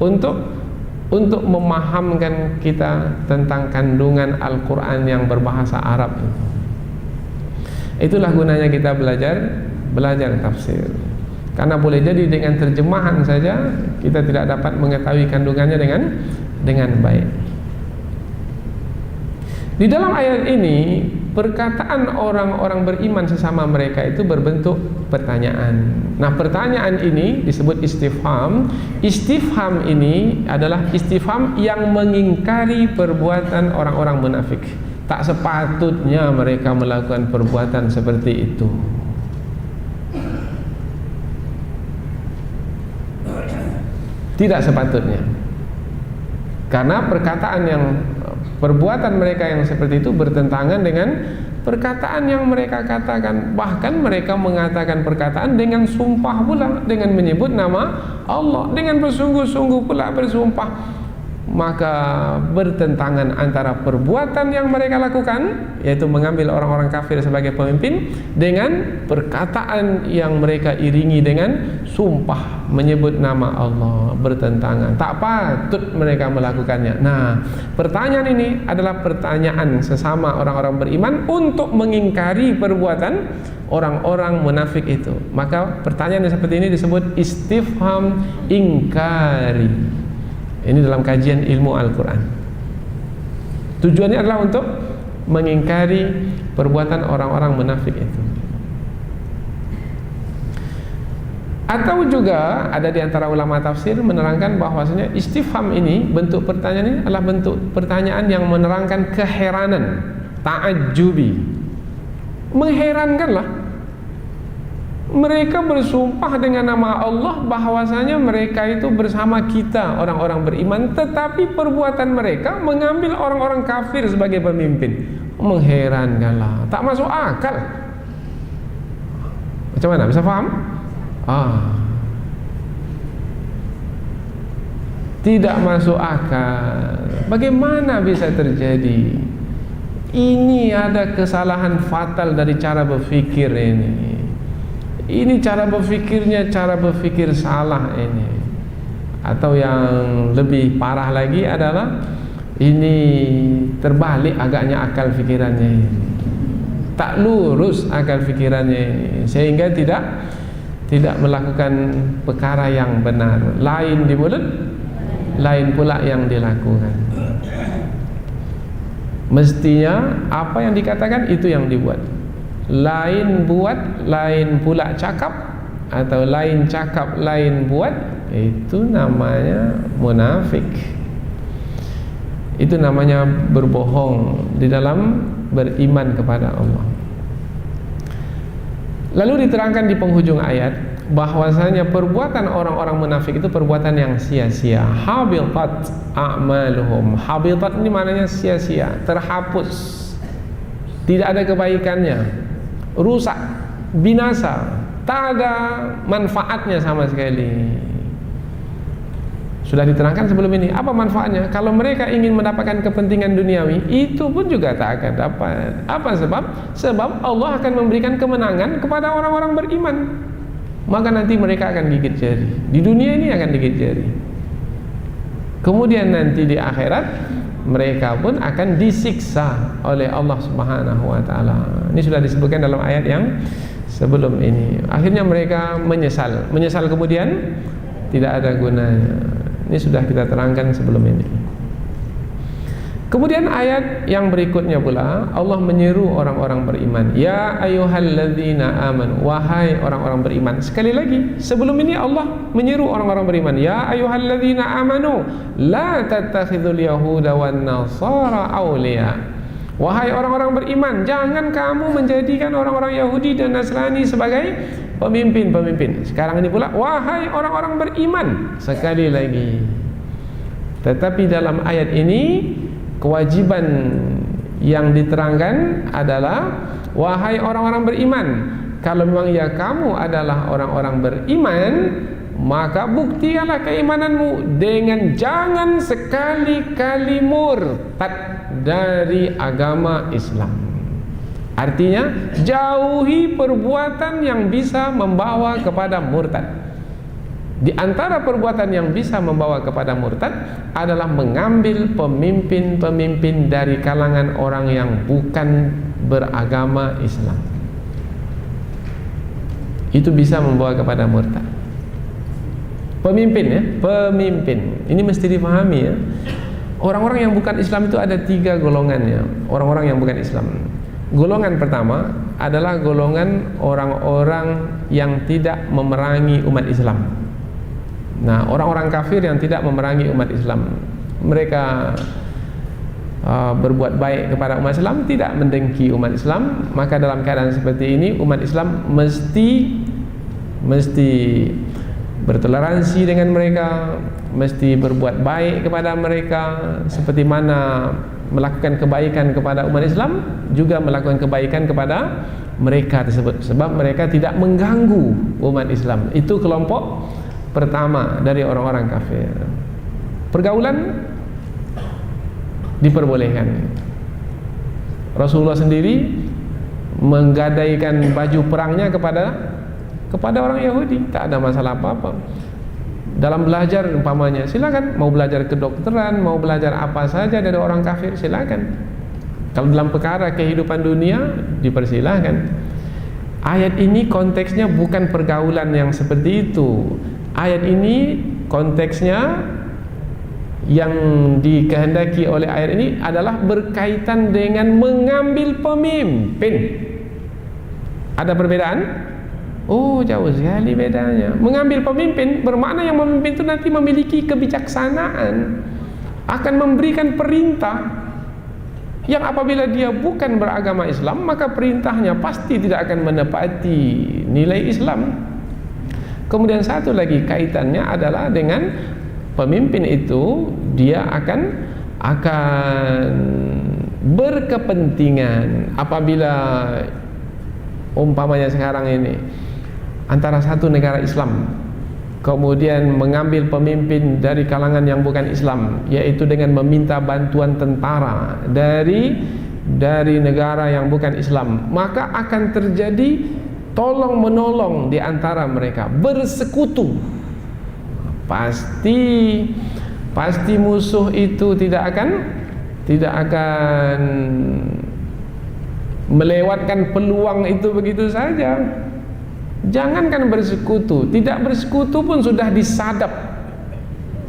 Speaker 2: untuk memahamkan kita tentang kandungan Al-Quran yang berbahasa Arab itu. Itulah gunanya kita belajar tafsir. Karena boleh jadi dengan terjemahan saja kita tidak dapat mengetahui kandungannya dengan baik. Di dalam ayat ini perkataan orang-orang beriman sesama mereka itu berbentuk pertanyaan. Nah, pertanyaan ini disebut istifham. Istifham ini adalah istifham yang mengingkari perbuatan orang-orang munafik. Tak sepatutnya mereka melakukan perbuatan seperti itu. Tidak sepatutnya. Karena perbuatan mereka yang seperti itu bertentangan dengan perkataan yang mereka katakan. Bahkan mereka mengatakan perkataan dengan sumpah pula, dengan menyebut nama Allah, dengan bersungguh-sungguh pula bersumpah. Maka bertentangan antara perbuatan yang mereka lakukan, yaitu mengambil orang-orang kafir sebagai pemimpin, dengan perkataan yang mereka iringi dengan sumpah menyebut nama Allah. Bertentangan, tak patut mereka melakukannya. Nah, pertanyaan ini adalah pertanyaan sesama orang-orang beriman untuk mengingkari perbuatan orang-orang munafik itu. Maka pertanyaan yang seperti ini disebut istifham ingkari. Ini dalam kajian ilmu Al-Quran. Tujuannya adalah untuk mengingkari perbuatan orang-orang munafik itu. Atau juga ada di antara ulama tafsir menerangkan bahwasanya istifham ini, bentuk pertanyaan ini adalah bentuk pertanyaan yang menerangkan keheranan, ta'ajjubi. Mengherankanlah. Mereka bersumpah dengan nama Allah bahwasanya mereka itu bersama kita orang-orang beriman, tetapi perbuatan mereka mengambil orang-orang kafir sebagai pemimpin. Mengherankanlah, tak masuk akal. Macam mana? Bisa faham? Tidak masuk akal. Bagaimana bisa terjadi? Ini ada kesalahan fatal dari cara berfikir ini. Ini cara berfikirnya, cara berfikir salah ini. Atau yang lebih parah lagi adalah ini terbalik agaknya akal fikirannya ini. Tak lurus akal fikirannya ini, sehingga tidak melakukan perkara yang benar. Lain di mulut, lain pula yang dilakukan. Mestinya apa yang dikatakan itu yang dibuat. Lain buat, lain pula cakap, atau lain cakap, lain buat, itu namanya munafik. Itu namanya berbohong di dalam beriman kepada Allah. Lalu diterangkan di penghujung ayat bahwasanya perbuatan orang-orang munafik itu perbuatan yang sia-sia. Habitat a'maluhum. Habitat ini maknanya sia-sia, terhapus, tidak ada kebaikannya, rusak, binasa, tak ada manfaatnya sama sekali. Sudah diterangkan sebelum ini apa manfaatnya. Kalau mereka ingin mendapatkan kepentingan duniawi, itu pun juga tak akan dapat. Apa sebab? Sebab Allah akan memberikan kemenangan kepada orang-orang beriman. Maka nanti mereka akan gigit jari. Di dunia ini akan gigit jari. Kemudian nanti di akhirat mereka pun akan disiksa oleh Allah Subhanahu wa taala. Ini sudah disebutkan dalam ayat yang sebelum ini. Akhirnya mereka menyesal. Menyesal kemudian tidak ada gunanya. Ini sudah kita terangkan sebelum ini. Kemudian ayat yang berikutnya pula Allah menyeru orang-orang beriman. Ya ayyuhalladzina amanu, wahai orang-orang beriman. Sekali lagi, sebelum ini Allah menyeru orang-orang beriman. Ya ayyuhalladzina amanu, la tattakhidul yahuda wan nasara awliya. Wahai orang-orang beriman, jangan kamu menjadikan orang-orang Yahudi dan Nasrani sebagai pemimpin-pemimpin. Sekarang ini pula, wahai orang-orang beriman. Sekali lagi. Tetapi dalam ayat ini kewajiban yang diterangkan adalah wahai orang-orang beriman, kalau memang ya kamu adalah orang-orang beriman, maka buktikanlah keimananmu dengan jangan sekali-kali murtad dari agama Islam. Artinya jauhi perbuatan yang bisa membawa kepada murtad. Di antara perbuatan yang bisa membawa kepada murtad adalah mengambil pemimpin-pemimpin dari kalangan orang yang bukan beragama Islam. Itu bisa membawa kepada murtad. Pemimpin ya, pemimpin. Ini mesti dipahami ya. Orang-orang yang bukan Islam itu ada 3 golongannya. Orang-orang yang bukan Islam. Golongan pertama adalah golongan orang-orang yang tidak memerangi umat Islam. Nah, orang-orang kafir yang tidak memerangi umat Islam, mereka berbuat baik kepada umat Islam, tidak mendengki umat Islam. Maka dalam keadaan seperti ini umat Islam mesti bertoleransi dengan mereka, mesti berbuat baik kepada mereka, seperti mana melakukan kebaikan kepada umat Islam, juga melakukan kebaikan kepada mereka tersebut, sebab mereka tidak mengganggu umat Islam. Itu kelompok pertama dari orang-orang kafir. Pergaulan diperbolehkan. Rasulullah sendiri menggadaikan baju perangnya kepada orang Yahudi, tak ada masalah apa-apa. Dalam belajar umpamanya, silakan. Mau belajar kedokteran, mau belajar apa saja dari orang kafir, silakan. Kalau dalam perkara kehidupan dunia, dipersilahkan. Ayat ini konteksnya bukan pergaulan yang seperti itu. Ayat ini konteksnya yang dikehendaki oleh ayat ini adalah berkaitan dengan mengambil pemimpin. Ada perbedaan? Oh, jauh sekali bedanya. Mengambil pemimpin bermakna yang memimpin itu nanti memiliki kebijaksanaan, akan memberikan perintah yang apabila dia bukan beragama Islam, maka perintahnya pasti tidak akan menepati nilai Islam. Kemudian satu lagi kaitannya adalah dengan pemimpin itu, dia akan berkepentingan. Apabila umpamanya sekarang ini antara satu negara Islam kemudian mengambil pemimpin dari kalangan yang bukan Islam, yaitu dengan meminta bantuan tentara dari negara yang bukan Islam, maka akan terjadi tolong menolong di antara mereka, bersekutu. Pasti musuh itu tidak akan melewatkan peluang itu begitu saja. Jangankan bersekutu, tidak bersekutu pun sudah disadap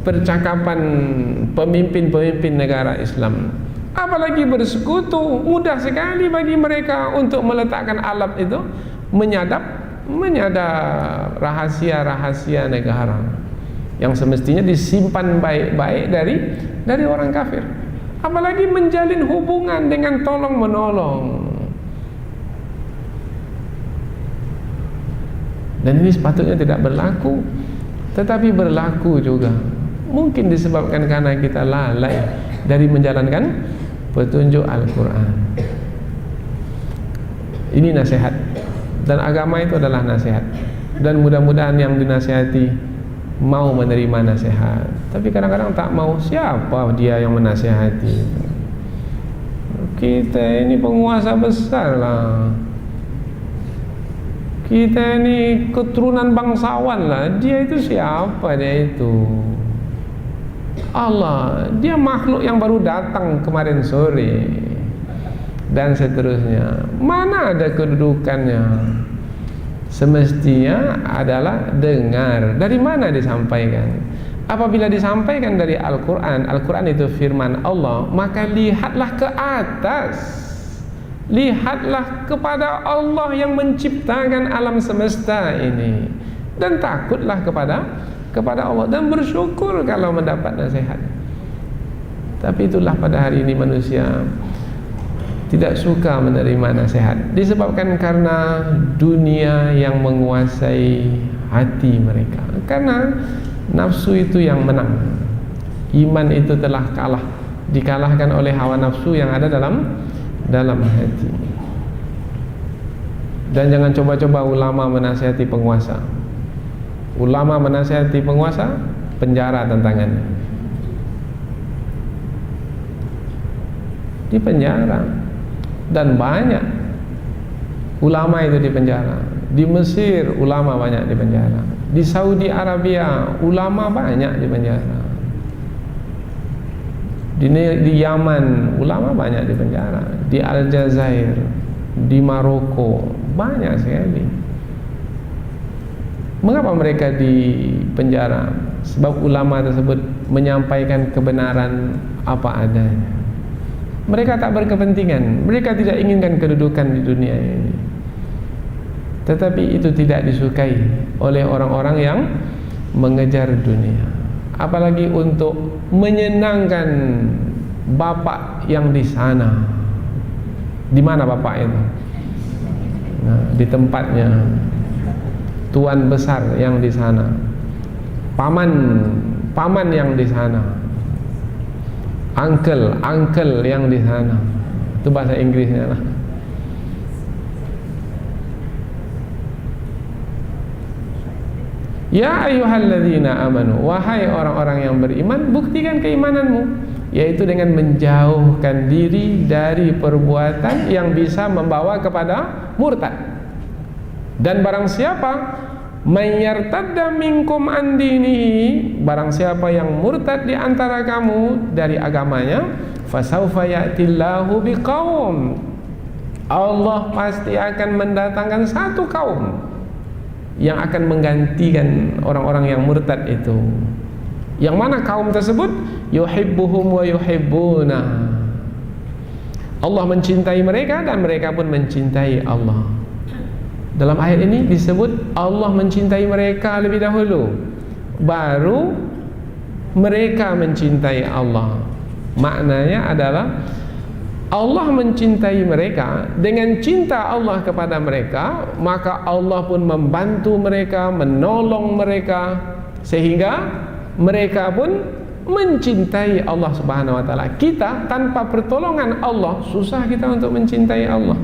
Speaker 2: percakapan pemimpin-pemimpin negara Islam. Apalagi bersekutu, mudah sekali bagi mereka untuk meletakkan alat itu, menyadap rahasia-rahasia negara yang semestinya disimpan baik-baik dari orang kafir. apalagi menjalin hubungan dengan tolong menolong. Dan ini sepatutnya tidak berlaku, tetapi berlaku juga. Mungkin disebabkan karena kita lalai dari menjalankan petunjuk Al-Quran. Ini nasihat, dan agama itu adalah nasihat. Dan mudah-mudahan yang dinasihati mau menerima nasihat. Tapi kadang-kadang tak mau. Siapa dia yang menasihati? Kita ini penguasa besar lah, kita ini keturunan bangsawan lah. Dia itu siapa? Dia itu Allah. Dia makhluk yang baru datang kemarin sore, dan seterusnya. Mana ada kedudukannya? Semestinya adalah dengar. Dari mana disampaikan? Apabila disampaikan dari Al-Quran, Al-Quran itu firman Allah, maka lihatlah ke atas, lihatlah kepada Allah yang menciptakan alam semesta ini, dan takutlah kepada Allah, dan bersyukur kalau mendapat nasihat. Tapi itulah pada hari ini manusia tidak suka menerima nasihat, disebabkan karena dunia yang menguasai hati mereka, karena nafsu itu yang menang. Iman itu telah kalah, dikalahkan oleh hawa nafsu yang ada dalam hati. Dan jangan coba-coba ulama menasihati penguasa. Ulama menasihati penguasa, penjara tantangannya, di penjara. Dan banyak ulama itu di penjara. Di Mesir ulama banyak di penjara. Di Saudi Arabia ulama banyak di penjara. Di Yaman ulama banyak di penjara. Di Aljazair, di Maroko banyak sekali. Mengapa mereka di penjara? Sebab ulama tersebut menyampaikan kebenaran apa adanya. Mereka tak berkepentingan, mereka tidak inginkan kedudukan di dunia ini. Tetapi itu tidak disukai oleh orang-orang yang mengejar dunia. Apalagi untuk menyenangkan bapak yang di sana. Di mana bapak itu? Nah, di tempatnya. Tuan besar yang di sana. Paman yang di sana. Uncle yang di sana. Itu bahasa Inggrisnya lah. Ya ayyuhalladzina amanu, wahai orang-orang yang beriman, buktikan keimananmu, yaitu dengan menjauhkan diri dari perbuatan yang bisa membawa kepada murtad. Dan barang siapa mayyartadda minkum an dinihi, barang siapa yang murtad di antara kamu dari agamanya, fasaufa ya'tillahu biqaum, Allah pasti akan mendatangkan satu kaum yang akan menggantikan orang-orang yang murtad itu. Yang mana kaum tersebut? Yuhibbuhum wa yuhibbuna. Allah mencintai mereka dan mereka pun mencintai Allah. Dalam ayat ini disebut Allah mencintai mereka lebih dahulu, baru mereka mencintai Allah. Maknanya adalah Allah mencintai mereka. Dengan cinta Allah kepada mereka, maka Allah pun membantu mereka, menolong mereka, sehingga mereka pun mencintai Allah Subhanahu wa ta'ala. Kita tanpa pertolongan Allah, susah kita untuk mencintai Allah.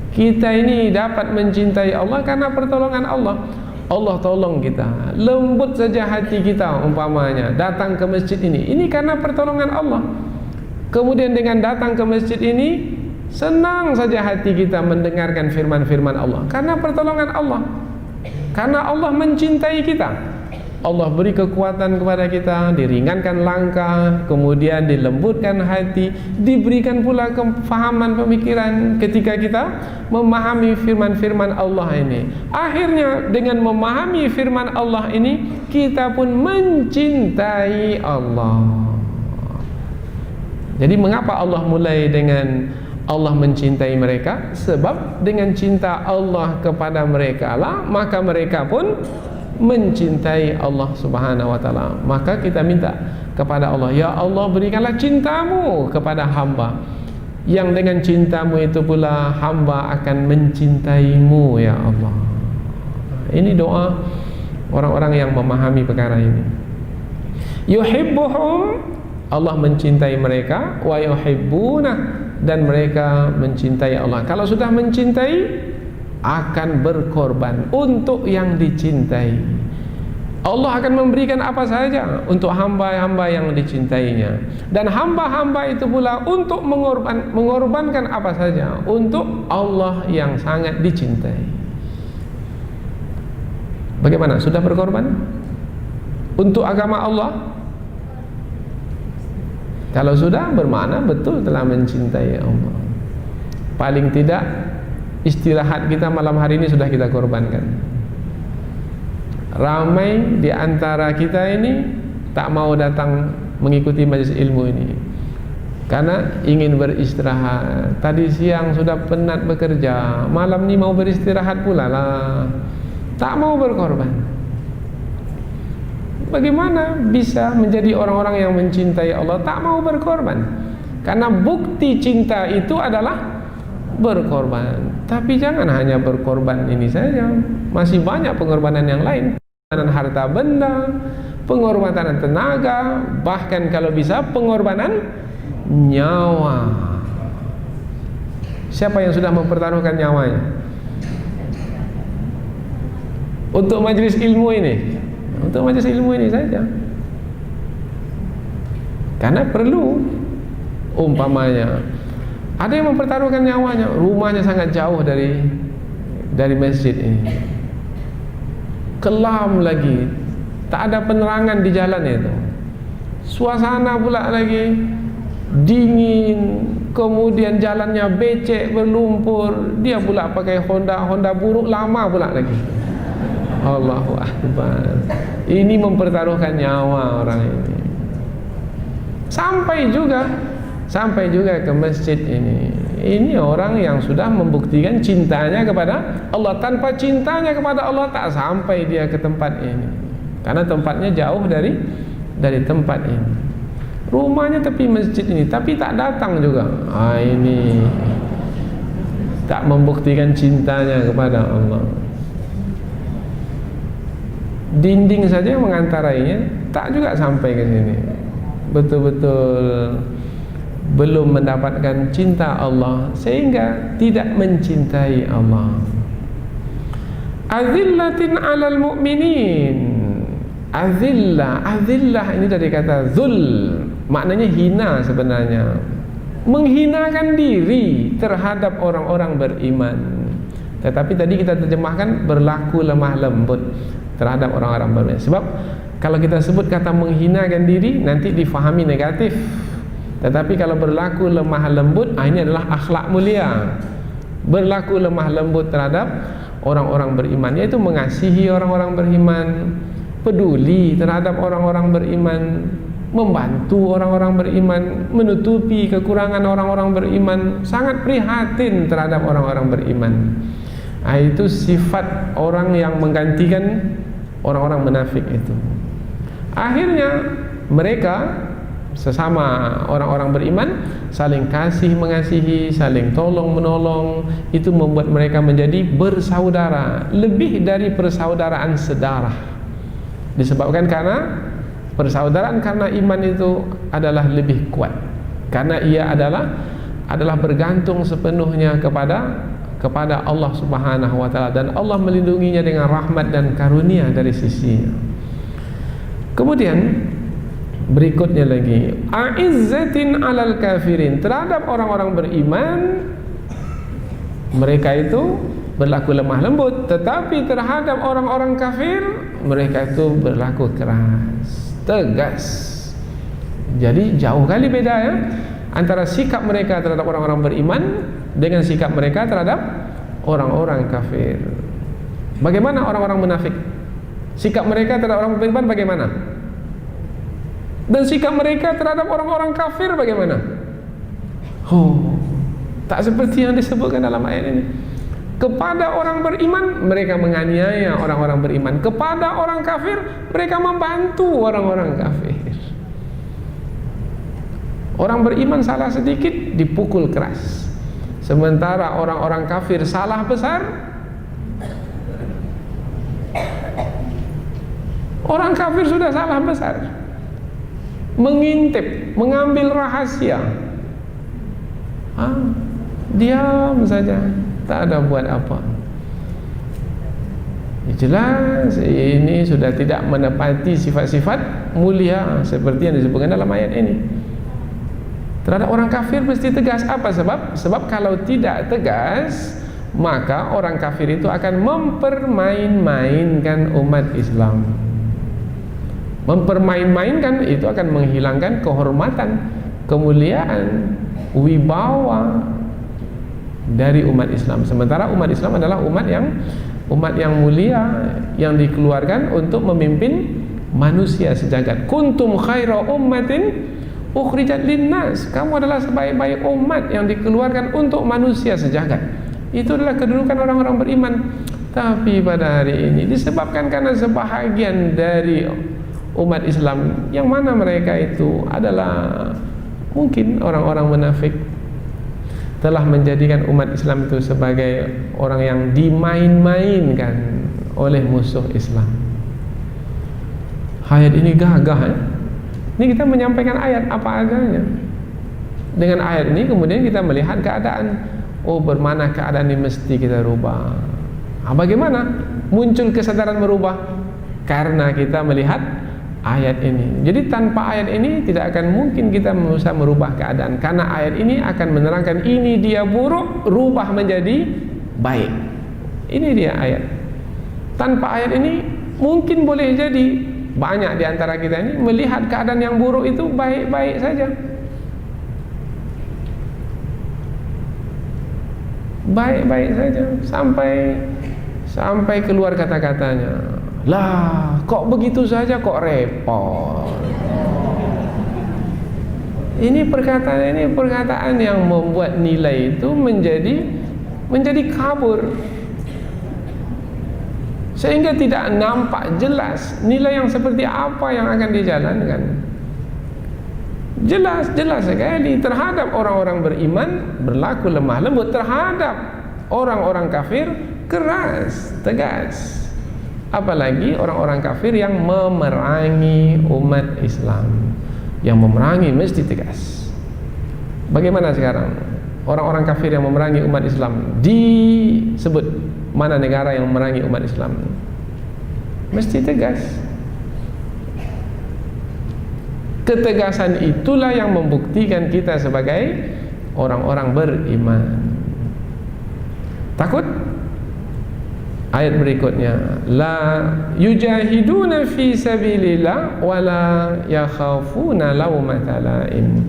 Speaker 2: Kita ini dapat mencintai Allah karena pertolongan Allah. Allah tolong kita, lembut saja hati kita umpamanya datang ke masjid ini karena pertolongan Allah. Kemudian dengan datang ke masjid ini, senang saja hati kita mendengarkan firman-firman Allah karena pertolongan Allah. Karena Allah mencintai kita, Allah beri kekuatan kepada kita, diringankan langkah, kemudian dilembutkan hati, diberikan pula kefahaman pemikiran ketika kita memahami firman-firman Allah ini. Akhirnya dengan memahami firman Allah ini, kita pun mencintai Allah. Jadi mengapa Allah mulai dengan Allah mencintai mereka? Sebab dengan cinta Allah kepada mereka lah, maka mereka pun mencintai Allah Subhanahu wa ta'ala. Maka kita minta kepada Allah, ya Allah berikanlah cintamu kepada hamba, yang dengan cintamu itu pula hamba akan mencintaimu ya Allah. Ini doa orang-orang yang memahami perkara ini. Yuhibbuhum, Allah mencintai mereka, wa yuhibbunah, dan mereka mencintai Allah. Kalau sudah mencintai, akan berkorban untuk yang dicintai. Allah akan memberikan apa saja untuk hamba-hamba yang dicintainya, dan hamba-hamba itu pula untuk mengorbankan apa saja untuk Allah yang sangat dicintai. Bagaimana? Sudah berkorban untuk agama Allah? Kalau sudah, bermakna betul telah mencintai Allah. Paling tidak istirahat kita malam hari ini sudah kita korbankan. Ramai di antara kita ini tak mau datang mengikuti majelis ilmu ini karena ingin beristirahat. Tadi siang sudah penat bekerja, malam ini mau beristirahat pula lah, tak mau berkorban. Bagaimana bisa menjadi orang-orang yang mencintai Allah tak mau berkorban? Karena bukti cinta itu adalah berkorban. Tapi jangan hanya berkorban ini saja, masih banyak pengorbanan yang lain. Pengorbanan harta benda, pengorbanan tenaga, bahkan kalau bisa pengorbanan nyawa. Siapa yang sudah mempertaruhkan nyawanya untuk majelis ilmu ini? Untuk majelis ilmu ini saja. Karena perlu, umpamanya ada yang mempertaruhkan nyawanya, rumahnya sangat jauh dari masjid ini, kelam lagi, tak ada penerangan di jalan itu, suasana pula lagi dingin, kemudian jalannya becek berlumpur, dia pula pakai Honda buruk lama pula lagi. Allahu Akbar. Ini mempertaruhkan nyawa orang ini. Sampai juga ke masjid ini. Ini orang yang sudah membuktikan cintanya kepada Allah. Tanpa cintanya kepada Allah tak sampai dia ke tempat ini, karena tempatnya jauh dari tempat ini. Rumahnya tepi masjid ini, tapi tak datang juga. Ini tak membuktikan cintanya kepada Allah. Dinding saja yang mengantarainya tak juga sampai ke sini. Betul-betul belum mendapatkan cinta Allah, sehingga tidak mencintai Allah. Azillatin 'alal mu'minin. Azillah ini dari kata zul, maknanya hina sebenarnya. Menghinakan diri terhadap orang-orang beriman. Tetapi tadi kita terjemahkan berlaku lemah lembut terhadap orang-orang beriman. Sebab kalau kita sebut kata menghinakan diri, nanti difahami negatif. Tetapi kalau berlaku lemah lembut, ini adalah akhlak mulia. Berlaku lemah lembut terhadap orang-orang beriman, yaitu mengasihi orang-orang beriman, peduli terhadap orang-orang beriman, membantu orang-orang beriman, menutupi kekurangan orang-orang beriman, sangat prihatin terhadap orang-orang beriman. Itu sifat orang yang menggantikan orang-orang munafik itu. Akhirnya mereka sesama orang-orang beriman saling kasih mengasihi, saling tolong menolong. Itu membuat mereka menjadi bersaudara, lebih dari persaudaraan sedarah. Disebabkan karena persaudaraan karena iman itu adalah lebih kuat, karena ia adalah bergantung sepenuhnya kepada Allah Subhanahu wa taala, dan Allah melindunginya dengan rahmat dan karunia dari sisinya. Kemudian berikutnya lagi, a'izzatin 'alal kafirin, terhadap orang-orang beriman mereka itu berlaku lemah lembut, tetapi terhadap orang-orang kafir mereka itu berlaku keras, tegas. Jadi jauh kali beda ya antara sikap mereka terhadap orang-orang beriman dengan sikap mereka terhadap orang-orang kafir. Bagaimana orang-orang munafik? Sikap mereka terhadap orang beriman bagaimana? Dan sikap mereka terhadap orang-orang kafir bagaimana? Tak seperti yang disebutkan dalam ayat ini. Kepada orang beriman mereka menganiaya orang-orang beriman, kepada orang kafir mereka membantu orang-orang kafir. Orang beriman salah sedikit dipukul keras, sementara orang-orang kafir salah besar, orang kafir sudah salah besar, mengintip, mengambil rahasia, diam saja, tak ada buat apa. Jelas ini sudah tidak menepati sifat-sifat mulia seperti yang disebutkan dalam ayat ini. Terhadap orang kafir mesti tegas. Apa sebab? Sebab kalau tidak tegas, maka orang kafir itu akan mempermain-mainkan umat Islam. Mempermain-mainkan itu akan menghilangkan kehormatan, kemuliaan, wibawa dari umat Islam. Sementara umat Islam adalah umat yang mulia, yang dikeluarkan untuk memimpin manusia sejagat. Kuntum khaira ummatin ukhrijat linnas. Kamu adalah sebaik-baik umat yang dikeluarkan untuk manusia sejagat. Itu adalah kedudukan orang-orang beriman. Tapi pada hari ini disebabkan karena sebahagian dari umat Islam, yang mana mereka itu adalah mungkin orang-orang munafik, telah menjadikan umat Islam itu sebagai orang yang dimain-mainkan oleh musuh Islam. Ayat ini gagah ya? Ini kita menyampaikan ayat apa adanya. Dengan ayat ini kemudian kita melihat keadaan. Oh, bermana keadaan ini mesti kita rubah. Bagaimana muncul kesadaran merubah? Karena kita melihat ayat ini. Jadi tanpa ayat ini tidak akan mungkin kita bisa merubah keadaan. Karena ayat ini akan menerangkan ini dia buruk, rubah menjadi baik. Ini dia ayat. Tanpa ayat ini mungkin boleh jadi banyak di antara kita ini melihat keadaan yang buruk itu baik-baik saja. Baik-baik saja sampai keluar kata-katanya, lah kok begitu saja, kok repot. Ini perkataan yang membuat nilai itu menjadi kabur, sehingga tidak nampak jelas nilai yang seperti apa yang akan dijalankan. Jelas sekali terhadap orang-orang beriman berlaku lemah lembut, terhadap orang-orang kafir keras, tegas. Apalagi orang-orang kafir yang memerangi umat Islam. Yang memerangi mesti tegas. Bagaimana sekarang orang-orang kafir yang memerangi umat Islam disebut? Mana negara yang memerangi umat Islam? Mesti tegas. Ketegasan itulah yang membuktikan kita sebagai orang-orang beriman. Takut? Ayat berikutnya, la yujahiduna fi sabilillah wa la yakhafuna lawmata laim.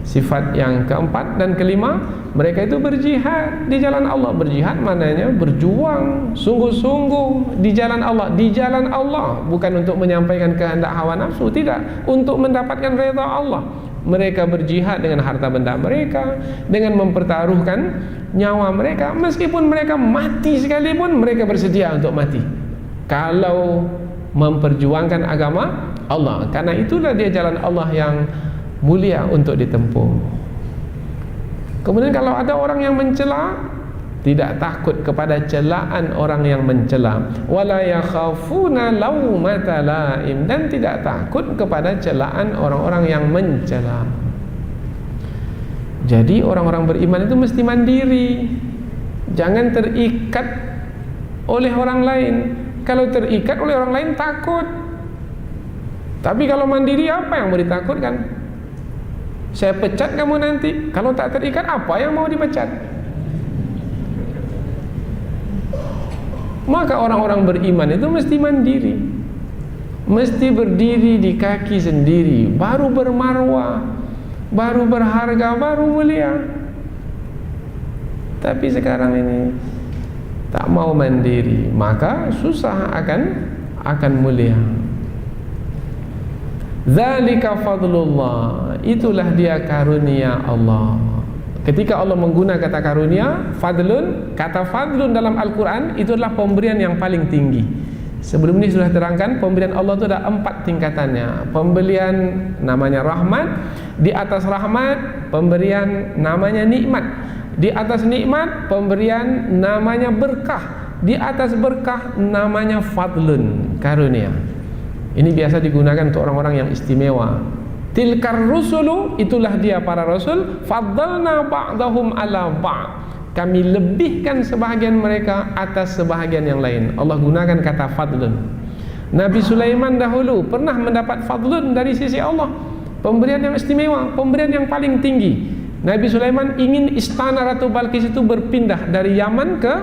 Speaker 2: Sifat yang keempat dan kelima, mereka itu berjihad di jalan Allah. Berjihad maknanya berjuang sungguh-sungguh di jalan Allah. Di jalan Allah, bukan untuk menyampaikan kehendak hawa nafsu, tidak, untuk mendapatkan redha Allah. Mereka berjihad dengan harta benda mereka, dengan mempertaruhkan nyawa mereka. Meskipun mereka mati sekalipun, mereka bersedia untuk mati kalau memperjuangkan agama Allah. Karena itulah dia jalan Allah yang mulia untuk ditempuh. Kemudian kalau ada orang yang mencela, tidak takut kepada celaan orang yang mencela. Wala yakhafuna laumata laim, dan tidak takut kepada celaan orang-orang yang mencela. Jadi orang-orang beriman itu mesti mandiri. Jangan terikat oleh orang lain. Kalau terikat oleh orang lain takut. Tapi kalau mandiri, apa yang mau ditakutkan? Saya pecat kamu nanti. Kalau tak terikat, apa yang mau dipecat? Maka orang-orang beriman itu mesti mandiri, mesti berdiri di kaki sendiri, baru bermarwah, baru berharga, baru mulia. Tapi sekarang ini tak mau mandiri, maka susah akan mulia. Dzalika fadlullah, itulah dia karunia Allah. Ketika Allah menggunakan kata karunia, fadlun, kata fadlun dalam Al-Quran itu adalah pemberian yang paling tinggi. Sebelum ini sudah terangkan, pemberian Allah itu ada 4 tingkatannya. Pemberian namanya rahmat, Di atas rahmat, pemberian namanya nikmat. Di atas nikmat, pemberian namanya berkah. Di atas berkah, namanya fadlun, karunia. Ini biasa digunakan untuk orang-orang yang istimewa. Tilkar rusulu, itulah dia para rasul, faddalna ba'dahum ala ba'd. Kami lebihkan sebahagian mereka atas sebahagian yang lain. Allah gunakan kata fadlun. Nabi Sulaiman dahulu pernah mendapat fadlun dari sisi Allah, pemberian yang istimewa, pemberian yang paling tinggi. Nabi Sulaiman ingin istana Ratu Balqis itu berpindah dari Yaman ke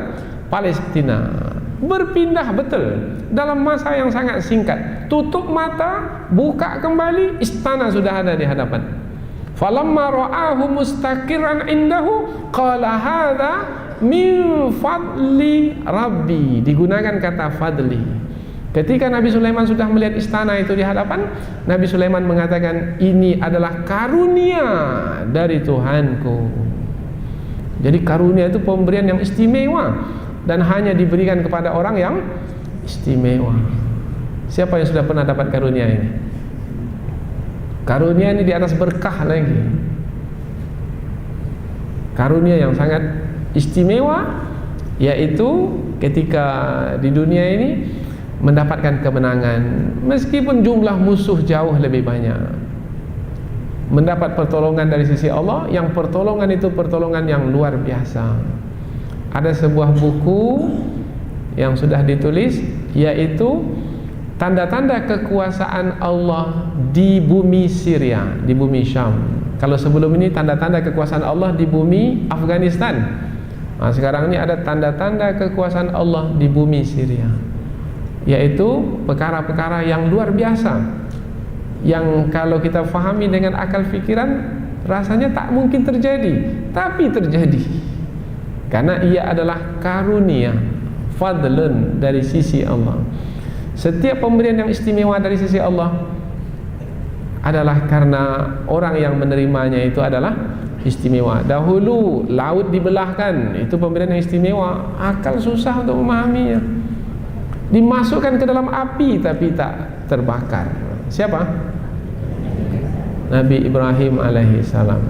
Speaker 2: Palestina. Berpindah betul dalam masa yang sangat singkat. Tutup mata, buka kembali, istana sudah ada di hadapan. Falamma ra'ahu mustaqiran indahu qala hadza min fadli rabbi. Digunakan kata fadli. Ketika Nabi Sulaiman sudah melihat istana itu di hadapan, Nabi Sulaiman mengatakan, ini adalah karunia dari Tuhanku. Jadi karunia itu pemberian yang istimewa dan hanya diberikan kepada orang yang istimewa. Siapa yang sudah pernah dapat karunia ini? Karunia ini di atas berkah lagi. Karunia yang sangat istimewa, yaitu ketika di dunia ini mendapatkan kemenangan meskipun jumlah musuh jauh lebih banyak, mendapat pertolongan dari sisi Allah, yang pertolongan itu pertolongan yang luar biasa. Ada sebuah buku yang sudah ditulis, yaitu tanda-tanda kekuasaan Allah di bumi Syria, di bumi Syam. Kalau sebelum ini tanda-tanda kekuasaan Allah di bumi Afghanistan, nah, sekarang ini ada tanda-tanda kekuasaan Allah di bumi Syria, yaitu perkara-perkara yang luar biasa, yang kalau kita fahami dengan akal fikiran rasanya tak mungkin terjadi, tapi terjadi. Karena ia adalah karunia, fadlun dari sisi Allah. Setiap pemberian yang istimewa dari sisi Allah adalah karena orang yang menerimanya itu adalah istimewa. Dahulu laut dibelahkan, itu pemberian yang istimewa. Akal susah untuk memahaminya. Dimasukkan ke dalam api tapi tak terbakar. Siapa? Nabi Ibrahim alaihi salam.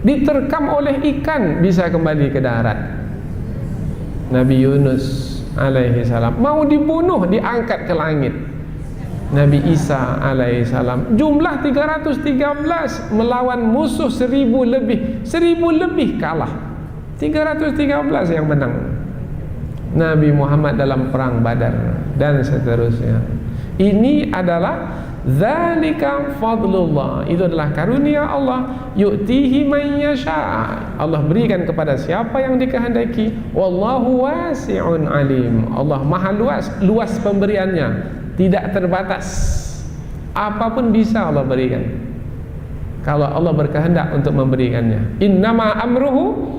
Speaker 2: Diterkam oleh ikan bisa kembali ke darat. Nabi Yunus alaihi salam mau dibunuh, diangkat ke langit. Nabi Isa alaihi salam jumlah 313 melawan musuh 1000 lebih kalah. 313 yang menang. Nabi Muhammad dalam perang Badar dan seterusnya. Ini adalah zalika fadlullah, itu adalah karunia Allah, yu'tihi man yasha, Allah berikan kepada siapa yang dikehendaki. Wallahu wasi'un alim, Allah maha luas pemberiannya, tidak terbatas. Apapun bisa Allah berikan kalau Allah berkehendak untuk memberikannya. Innama amruhu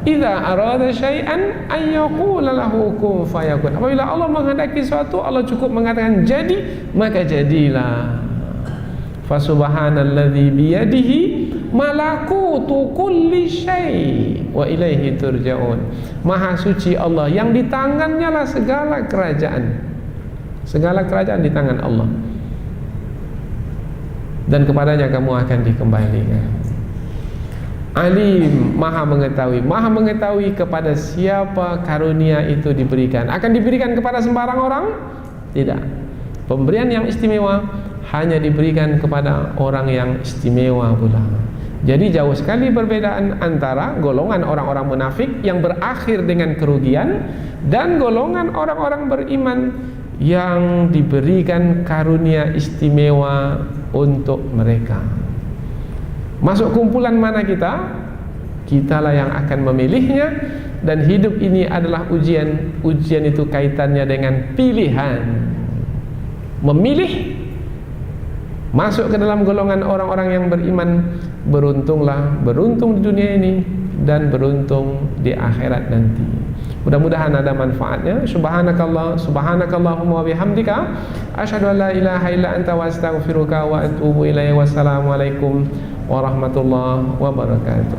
Speaker 2: idza arada syai'an an yaqula lahu kun fayakun. Apabila Allah menghendaki sesuatu, Allah cukup mengatakan jadi, maka jadilah. Fa subhanalladzi biyadihi malakutu kulli syai' wa ilaihi turja'un. Maha suci Allah, yang di tangannya lah segala kerajaan. Segala kerajaan di tangan Allah, dan kepadanya kamu akan dikembalikan. Alim, maha mengetahui kepada siapa karunia itu diberikan. Akan diberikan kepada sembarang orang? Tidak. Pemberian yang istimewa hanya diberikan kepada orang yang istimewa pula. Jadi jauh sekali perbedaan antara golongan orang-orang munafik yang berakhir dengan kerugian dan golongan orang-orang beriman yang diberikan karunia istimewa untuk mereka. Masuk kumpulan mana kita? Kitalah yang akan memilihnya. Dan hidup ini adalah ujian. Ujian itu kaitannya dengan pilihan. Memilih masuk ke dalam golongan orang-orang yang beriman. Beruntunglah, beruntung di dunia ini dan beruntung di akhirat nanti. Mudah-mudahan ada manfaatnya. Subhanakallahumma wa bihamdika asyhadu an la ilaha illa anta wa astaghfiruka wa atubu ilaik. Wassalamualaikum warahmatullahi wabarakatuh.